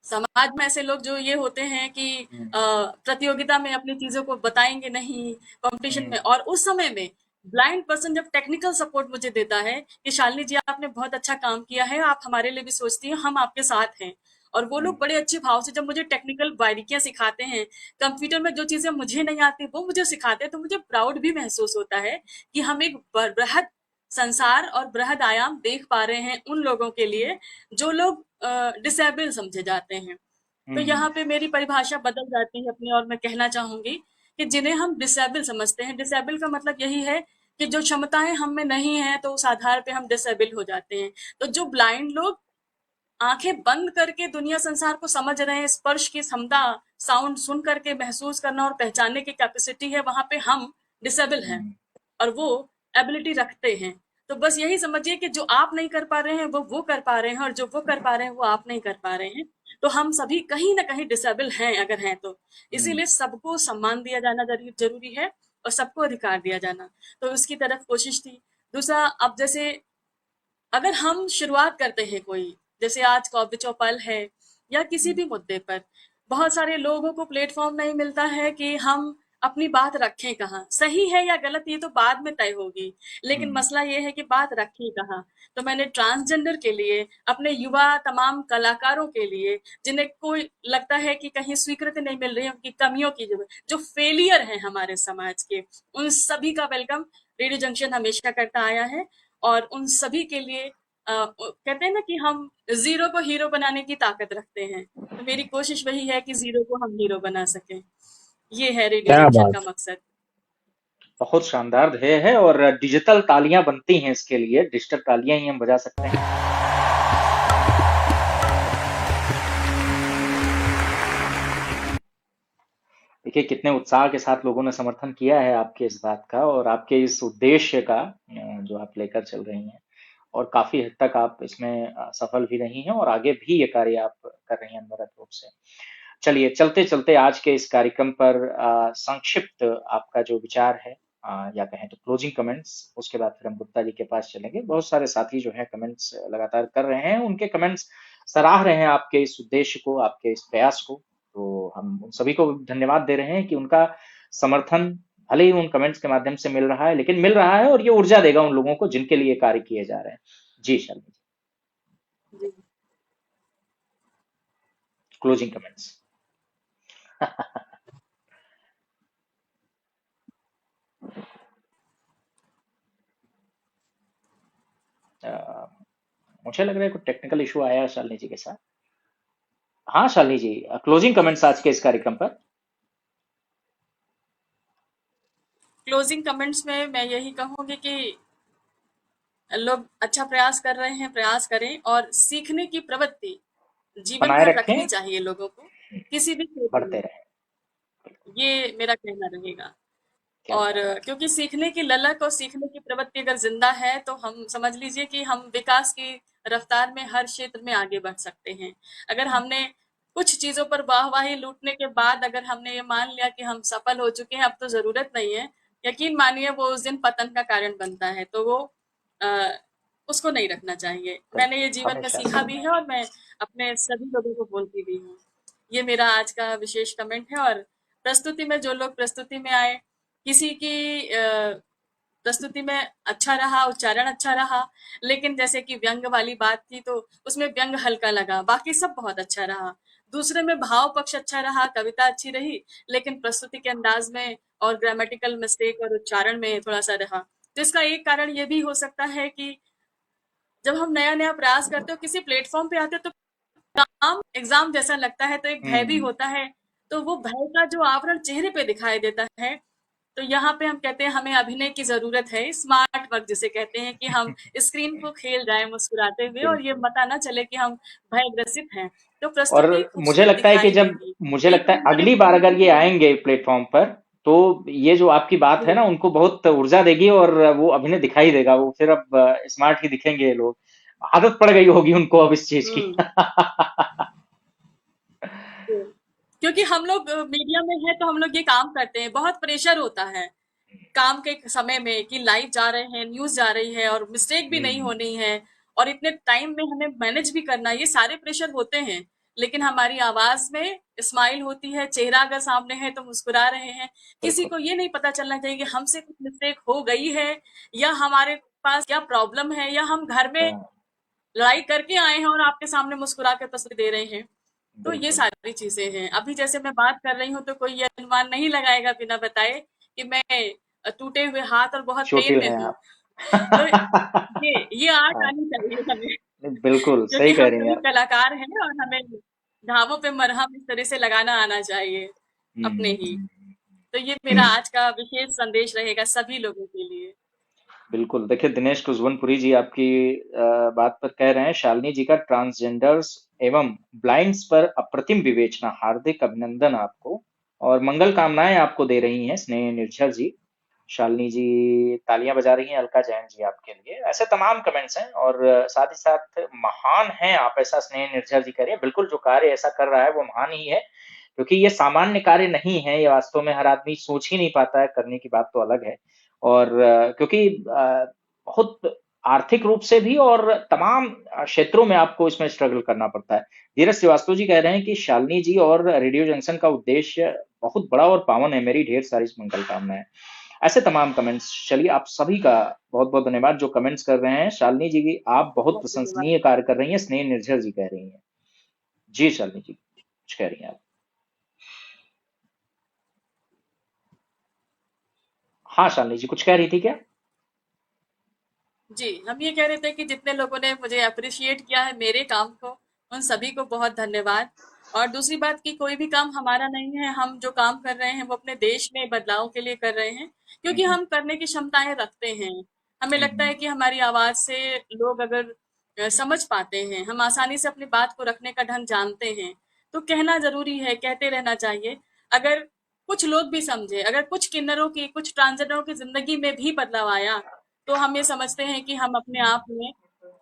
[SPEAKER 6] समाज में ऐसे लोग जो ये होते हैं कि प्रतियोगिता में अपनी चीजों को बताएंगे नहीं, कंपटीशन में, और उस समय में ब्लाइंड पर्सन जब टेक्निकल सपोर्ट मुझे देता है कि शालिनी जी आपने बहुत अच्छा काम किया है, आप हमारे लिए भी सोचती हैं, हम आपके साथ हैं, और वो लोग बड़े अच्छे भाव से जब मुझे टेक्निकल बारीकियां सिखाते हैं, कंप्यूटर में जो चीजें मुझे नहीं आती वो मुझे सिखाते हैं, तो मुझे प्राउड भी महसूस होता है कि हम एक बृहद संसार और बृहद आयाम देख पा रहे हैं उन लोगों के लिए जो लोग डिसेबल समझे जाते हैं। तो यहाँ पे मेरी परिभाषा बदल जाती है अपनी, और मैं कहना चाहूंगी कि जिन्हें हम डिसेबल समझते हैं, डिसेबल का मतलब यही है कि जो क्षमताएं हम में नहीं है तो उस आधार पे हम डिसेबल हो जाते हैं। तो जो ब्लाइंड लोग आंखें बंद करके दुनिया संसार को समझ रहे हैं, स्पर्श की क्षमता, साउंड सुन करके महसूस करना और पहचानने की कैपेसिटी है, वहां पे हम डिसेबल हैं और वो एबिलिटी रखते हैं। तो बस यही समझिए कि जो आप नहीं कर पा रहे हैं वो कर पा रहे हैं, और जो वो कर पा रहे हैं वो आप नहीं कर पा रहे हैं। तो हम सभी कहीं ना कहीं डिसेबल हैं अगर हैं तो। इसीलिए सबको सम्मान दिया जाना जरूरी है और सबको अधिकार दिया जाना, तो उसकी तरफ कोशिश थी। दूसरा, अब जैसे अगर हम शुरुआत करते हैं कोई, जैसे आज कॉपी चौपाल है या किसी भी मुद्दे पर, बहुत सारे लोगों को प्लेटफॉर्म नहीं मिलता है कि हम अपनी बात रखें कहाँ, सही है या गलत ये तो बाद में तय होगी, लेकिन मसला ये है कि बात रखें कहाँ। तो मैंने ट्रांसजेंडर के लिए, अपने युवा तमाम कलाकारों के लिए, जिन्हें कोई लगता है कि कहीं स्वीकृति नहीं मिल रही है, उनकी कमियों की जो फेलियर है हमारे समाज के, उन सभी का वेलकम रेडियो जंक्शन हमेशा करता आया है। और उन सभी के लिए कहते हैं ना कि हम जीरो को हीरो बनाने की ताकत रखते हैं, तो मेरी कोशिश वही है कि जीरो को हम हीरो बना सकें। ये है रेडियो
[SPEAKER 5] क्या
[SPEAKER 6] जंक्शन
[SPEAKER 5] बात।
[SPEAKER 6] का मकसद।
[SPEAKER 1] बहुत शानदार ध्येय है और डिजिटल तालियां बनती हैं इसके लिए, डिजिटल तालियां ही हम बजा सकते हैं। देखिए कितने उत्साह के साथ लोगों ने समर्थन किया है आपके इस बात का और आपके इस उद्देश्य का जो आप लेकर चल रही हैं, और काफी हद तक आप इसमें सफल भी रही हैं और आगे भी ये कार्य आप कर रही हैं अनवरत रूप से। चलिए चलते चलते आज के इस कार्यक्रम पर संक्षिप्त आपका जो विचार है या कहें तो क्लोजिंग कमेंट्स, उसके बाद फिर हम गुप्ता जी के पास चलेंगे। बहुत सारे साथी जो है कमेंट्स लगातार कर रहे हैं, उनके कमेंट्स सराह रहे हैं आपके इस उद्देश्य को, आपके इस प्रयास को, तो हम उन सभी को धन्यवाद दे रहे हैं कि उनका समर्थन भले ही उन कमेंट्स के माध्यम से मिल रहा है, लेकिन मिल रहा है और ये ऊर्जा देगा उन लोगों को जिनके लिए कार्य किए जा रहे हैं। जी शालिनी जी, क्लोजिंग कमेंट्स। मुझे लग रहा है कुछ टेक्निकल इशू आया है शालिनी जी के साथ। हाँ शालिनी जी, क्लोजिंग कमेंट्स आज के इस कार्यक्रम पर।
[SPEAKER 6] क्लोजिंग कमेंट्स में मैं यही कहूंगी कि लोग अच्छा प्रयास कर रहे हैं, प्रयास करें और सीखने की प्रवृत्ति जीवन
[SPEAKER 1] बनाए
[SPEAKER 6] भर
[SPEAKER 1] रखें,
[SPEAKER 6] रखनी चाहिए लोगों को, किसी भी क्षेत्र
[SPEAKER 1] बढ़ते
[SPEAKER 6] में।
[SPEAKER 1] रहे।
[SPEAKER 6] ये मेरा कहना रहेगा।
[SPEAKER 1] क्या
[SPEAKER 6] और
[SPEAKER 1] बात है।
[SPEAKER 6] क्योंकि सीखने की ललक और सीखने की प्रवृत्ति अगर जिंदा है तो हम समझ लीजिए कि हम विकास की रफ्तार में हर क्षेत्र में आगे बढ़ सकते हैं। अगर हमने कुछ चीजों पर वाहवाही लूटने के बाद अगर हमने ये मान लिया कि हम सफल हो चुके हैं, अब तो जरूरत नहीं है, यकीन मानिए वो उस दिन पतन का कारण बनता है, तो वो उसको नहीं रखना चाहिए। मैंने ये जीवन में
[SPEAKER 1] हमेशा
[SPEAKER 6] सीखा भी है और मैं अपने सभी लोगों को बोलती भी हूँ। ये मेरा आज का विशेष कमेंट है। और प्रस्तुति में जो लोग प्रस्तुति में आए, किसी की प्रस्तुति में अच्छा रहा, उच्चारण अच्छा रहा, लेकिन जैसे कि व्यंग वाली बात थी तो उसमें व्यंग हल्का लगा, बाकी सब बहुत अच्छा रहा। दूसरे में भाव पक्ष अच्छा रहा, कविता अच्छी रही, लेकिन प्रस्तुति के अंदाज में और ग्रामेटिकल मिस्टेक और उच्चारण में थोड़ा सा रहा। तो इसका एक कारण ये भी हो सकता है कि जब हम नया नया प्रयास करते हो, किसी प्लेटफॉर्म पे आते हो, तो काम एग्जाम जैसा लगता है, तो एक भय भी होता है, तो वो भय का जो आवरण चेहरे पे दिखाई देता है, तो यहाँ पे हम कहते हैं हमें अभिनय की जरूरत है, स्मार्ट वर्क जिसे कहते हैं, कि हम स्क्रीन को खेल जाए मुस्कुराते हुए और ये पता ना चले कि हम भयग्रसित हैं, तो
[SPEAKER 1] और
[SPEAKER 6] प्रस्तुति
[SPEAKER 1] मुझे
[SPEAKER 6] खूबसूरत
[SPEAKER 1] लगता है कि
[SPEAKER 6] दिखाई
[SPEAKER 1] जब
[SPEAKER 6] देगी।
[SPEAKER 1] मुझे लगता है अगली बार अगर ये आएंगे प्लेटफॉर्म पर, तो ये जो आपकी बात है ना उनको बहुत ऊर्जा देगी और वो अभिनय दिखाई देगा, वो फिर अब स्मार्ट ही दिखेंगे ये लोग, आदत पड़ गई होगी उनको अब इस चीज की।
[SPEAKER 6] क्योंकि हम लोग मीडिया में है तो हम लोग ये काम करते हैं, बहुत प्रेशर होता है काम के समय में कि लाइव जा रहे हैं, न्यूज जा रही है और मिस्टेक भी नहीं होनी है और इतने टाइम में हमें मैनेज भी करना है, ये सारे प्रेशर होते हैं। लेकिन हमारी आवाज में स्माइल होती है, चेहरा अगर सामने है तो मुस्कुरा रहे हैं। किसी को ये नहीं पता चलना चाहिए कि हमसे कुछ मिस्टेक हो गई है या हमारे पास क्या प्रॉब्लम है या हम घर में लड़ाई करके आए हैं और आपके सामने मुस्कुरा कर तस्वीर दे रहे हैं। तो ये सारी चीजें हैं। अभी जैसे मैं बात कर रही हूँ तो कोई ये अनुमान नहीं लगाएगा बिना बताए कि मैं टूटे हुए हाथ और बहुत पेन
[SPEAKER 1] चोटिल
[SPEAKER 6] में
[SPEAKER 1] हैं
[SPEAKER 6] हूँ।
[SPEAKER 1] आप।
[SPEAKER 6] तो ये आर्ट
[SPEAKER 1] हाँ,
[SPEAKER 6] आनी चाहिए हमें,
[SPEAKER 1] नहीं, बिल्कुल
[SPEAKER 6] क्योंकि
[SPEAKER 1] सही कह
[SPEAKER 6] हम
[SPEAKER 1] रही हैं
[SPEAKER 6] सभी
[SPEAKER 1] आप।
[SPEAKER 6] कलाकार हैं और हमें घावों पे मरहम इस तरह से लगाना आना चाहिए अपने
[SPEAKER 1] हम्म,
[SPEAKER 6] ही। तो ये मेरा आज का विशेष संदेश रहेगा सभी लोगों के लिए।
[SPEAKER 1] बिल्कुल। देखिए, दिनेश कुशवनपुरी जी आपकी बात पर कह रहे हैं, शालिनी जी का ट्रांसजेंडर्स एवं ब्लाइंड्स पर अप्रतिम विवेचना, हार्दिक अभिनंदन आपको और मंगल कामनाएं आपको दे रही हैं स्नेह निर्झर जी। शालिनी जी तालियां बजा रही हैं अलका जैन जी आपके लिए। ऐसे तमाम कमेंट्स हैं और साथ ही साथ महान हैं आप, ऐसा स्नेह निर्झर जी कह रही है। बिल्कुल, जो कार्य ऐसा कर रहा है वो महान ही है, क्योंकि ये सामान्य कार्य नहीं है। ये वास्तव में हर आदमी सोच ही नहीं पाता है, करने की बात तो अलग है। और क्योंकि बहुत आर्थिक रूप से भी और तमाम क्षेत्रों में आपको इसमें स्ट्रगल करना पड़ता है। धीरज श्रीवास्तव जी कह रहे हैं कि शालिनी जी और रेडियो जंक्शन का उद्देश्य बहुत बड़ा और पावन है, मेरी ढेर सारी मंगल कामनाएं। ऐसे तमाम कमेंट्स। चलिए, आप सभी का बहुत बहुत धन्यवाद जो कमेंट्स कर रहे हैं। शालिनी जी की आप बहुत
[SPEAKER 6] बहुत धन्यवाद।
[SPEAKER 1] प्रशंसनीय कार्य कर रही हैं, स्नेह निर्झर जी कह रही हैं। जी शालिनी जी, कुछ कह रही हैं आप? हाँ शालिनी जी, कुछ कह रही थी क्या?
[SPEAKER 6] जी, हम ये कह रहे थे कि जितने लोगों ने मुझे अप्रिशिएट किया है मेरे काम को, उन सभी को बहुत धन्यवाद। और दूसरी बात कि कोई भी काम हमारा नहीं है, हम जो काम कर रहे हैं वो अपने देश में बदलाव के लिए कर रहे हैं, क्योंकि हम करने की क्षमताएं रखते हैं। हमें लगता है कि हमारी आवाज से लोग अगर समझ पाते हैं, हम आसानी से अपनी बात को रखने का ढंग जानते हैं, तो कहना जरूरी है, कहते रहना चाहिए। अगर कुछ लोग भी समझे, अगर कुछ किन्नरों की, कुछ ट्रांसजेंडरों की जिंदगी में भी बदलाव आया, तो हम ये समझते हैं कि हम अपने आप में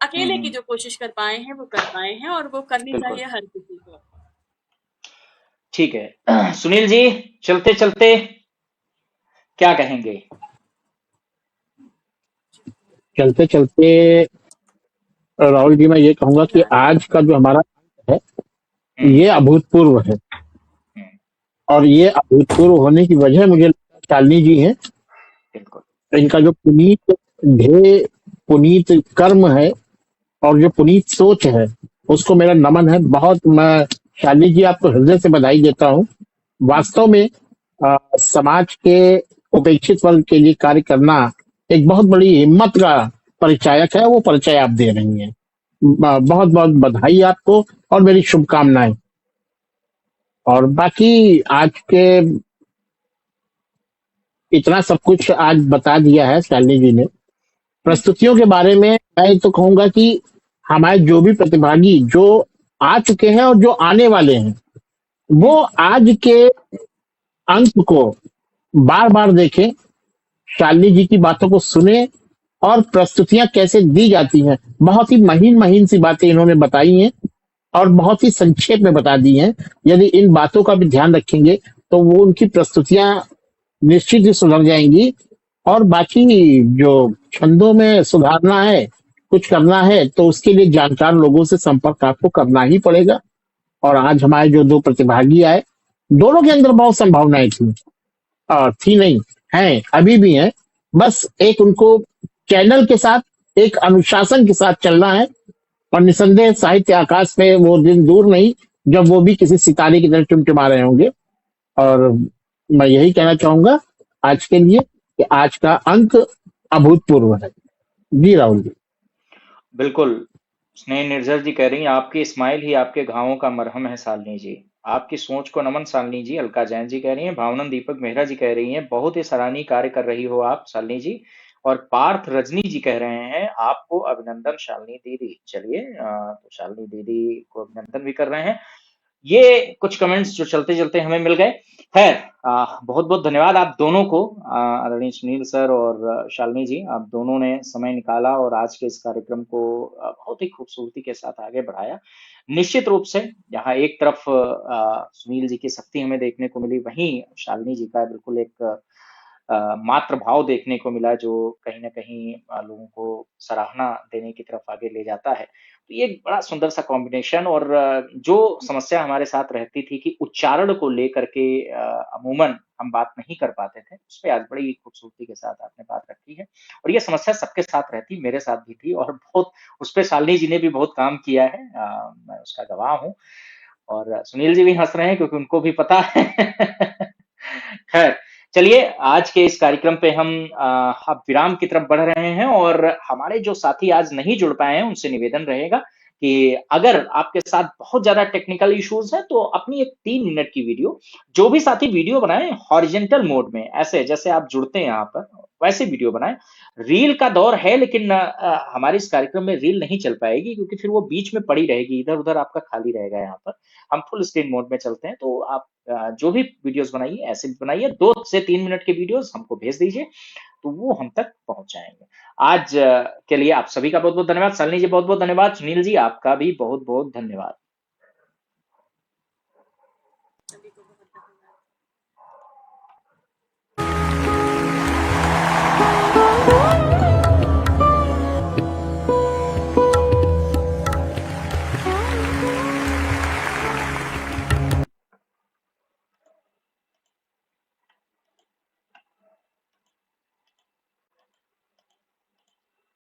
[SPEAKER 6] अकेले की
[SPEAKER 1] हम्म,
[SPEAKER 6] जो कोशिश कर पाए हैं वो कर पाए हैं और वो करनी
[SPEAKER 1] बिल्कुल
[SPEAKER 6] चाहिए हर किसी को।
[SPEAKER 1] ठीक है। सुनील जी, चलते चलते क्या कहेंगे?
[SPEAKER 5] चलते चलते राहुल जी, मैं ये कहूंगा कि आज का जो हमारा है ये अभूतपूर्व है। और ये अभूतपूर्व होने की वजह मुझे लगता है शालिनी जी है।
[SPEAKER 1] बिल्कुल।
[SPEAKER 5] इनका जो पुनीत ध्येय, पुनीत कर्म है और जो पुनीत सोच है, उसको मेरा नमन है बहुत। मैं शालिनी जी आपको हृदय से बधाई देता हूँ। वास्तव में समाज के उपेक्षित वर्ग के लिए कार्य करना एक बहुत बड़ी हिम्मत का परिचायक है। वो परिचय आप दे रही हैं। बहुत बहुत बधाई आपको और मेरी शुभकामनाएं। और बाकी आज के इतना सब कुछ आज बता दिया है शालिनी जी ने। प्रस्तुतियों के बारे में मैं तो कहूंगा कि हमारे जो भी प्रतिभागी जो आ चुके हैं और जो आने वाले हैं, वो आज के अंक को बार बार देखें, शालिनी जी की बातों को सुने और प्रस्तुतियां कैसे दी जाती हैं। बहुत ही महीन महीन सी बातें इन्होंने बताई हैं और बहुत ही संक्षेप में बता दी हैं। यदि इन बातों का भी ध्यान रखेंगे तो वो उनकी प्रस्तुतियां निश्चित ही सुधर जाएंगी। और बाकी जो छंदों में सुधारना है, कुछ करना है, तो उसके लिए जानकार लोगों से संपर्क आपको करना ही पड़ेगा। और आज हमारे जो दो प्रतिभागी आए, दोनों के अंदर बहुत संभावनाएं थी। थी नहीं, हैं, अभी भी हैं। बस एक उनको चैनल के साथ, एक अनुशासन के साथ चलना है। और निसंदेह साहित्य आकाश में वो दिन दूर नहीं जब वो भी किसी सितारे की तरह टिमटिमा रहे होंगे। और मैं यही कहना चाहूंगा आज के लिए कि आज का अंक अभूतपूर्व है। जी राहुल जी।
[SPEAKER 1] बिल्कुल, स्नेह निर्झर जी कह रही हैं, आपकी स्माइल ही आपके घावों का मरहम है शालिनी जी। आपकी सोच को नमन शालिनी जी। अलका जैन जी कह रही हैं। भावनन दीपक मेहरा जी कह रही हैं, बहुत ही सराहनीय कार्य कर रही हो आप शालिनी जी। और पार्थ रजनी जी कह रहे हैं, आपको अभिनंदन शालिनी दीदी। चलिए, तो शालिनी दीदी को अभिनंदन भी कर रहे हैं। ये कुछ कमेंट्स जो चलते चलते हमें मिल गए। खैर, बहुत बहुत धन्यवाद आप दोनों को, आदरणीय सुनील सर और शालिनी जी, आप दोनों ने समय निकाला और आज के इस कार्यक्रम को बहुत ही खूबसूरती के साथ आगे बढ़ाया। निश्चित रूप से यहाँ एक तरफ सुनील जी की शक्ति हमें देखने को मिली, वहीं शालिनी जी का बिल्कुल एक मात्र भाव देखने को मिला, जो कहीं न कहीं लोगों को सराहना देने की तरफ आगे ले जाता है। तो ये एक बड़ा सुंदर सा कॉम्बिनेशन, और जो समस्या हमारे साथ रहती थी कि उच्चारण को लेकर के अमूमन हम बात नहीं कर पाते थे, उस पे आज बड़ी खूबसूरती के साथ आपने बात रखी है। और ये समस्या सबके साथ रहती, मेरे साथ भी थी, और बहुत उस पे शालिनी जी ने भी बहुत काम किया है, मैं उसका गवाह हूँ। और सुनील जी भी हँस रहे हैं क्योंकि उनको भी पता है। खैर, चलिए आज के इस कार्यक्रम पे हम अब विराम की तरफ बढ़ रहे हैं, और हमारे जो साथी आज नहीं जुड़ पाए हैं उनसे निवेदन रहेगा कि अगर आपके साथ बहुत ज्यादा टेक्निकल इश्यूज है तो अपनी एक 3 मिनट की वीडियो, जो भी साथी वीडियो बनाए हॉरिजेंटल मोड में, ऐसे जैसे आप जुड़ते हैं यहाँ पर वैसे वीडियो बनाए। रील का दौर है, लेकिन हमारे इस कार्यक्रम में रील नहीं चल पाएगी, क्योंकि फिर वो बीच में पड़ी रहेगी, इधर उधर आपका खाली रहेगा। यहाँ पर हम फुल स्क्रीन मोड में चलते हैं, तो आप जो भी वीडियोस बनाइए ऐसे बनाइए, 2 से 3 मिनट के वीडियोस हमको भेज दीजिए, तो वो हम तक पहुंच जाएंगे। आज के लिए आप सभी का बहुत बहुत धन्यवाद। शालिनी जी बहुत बहुत धन्यवाद। सुनील जी आपका भी बहुत बहुत धन्यवाद।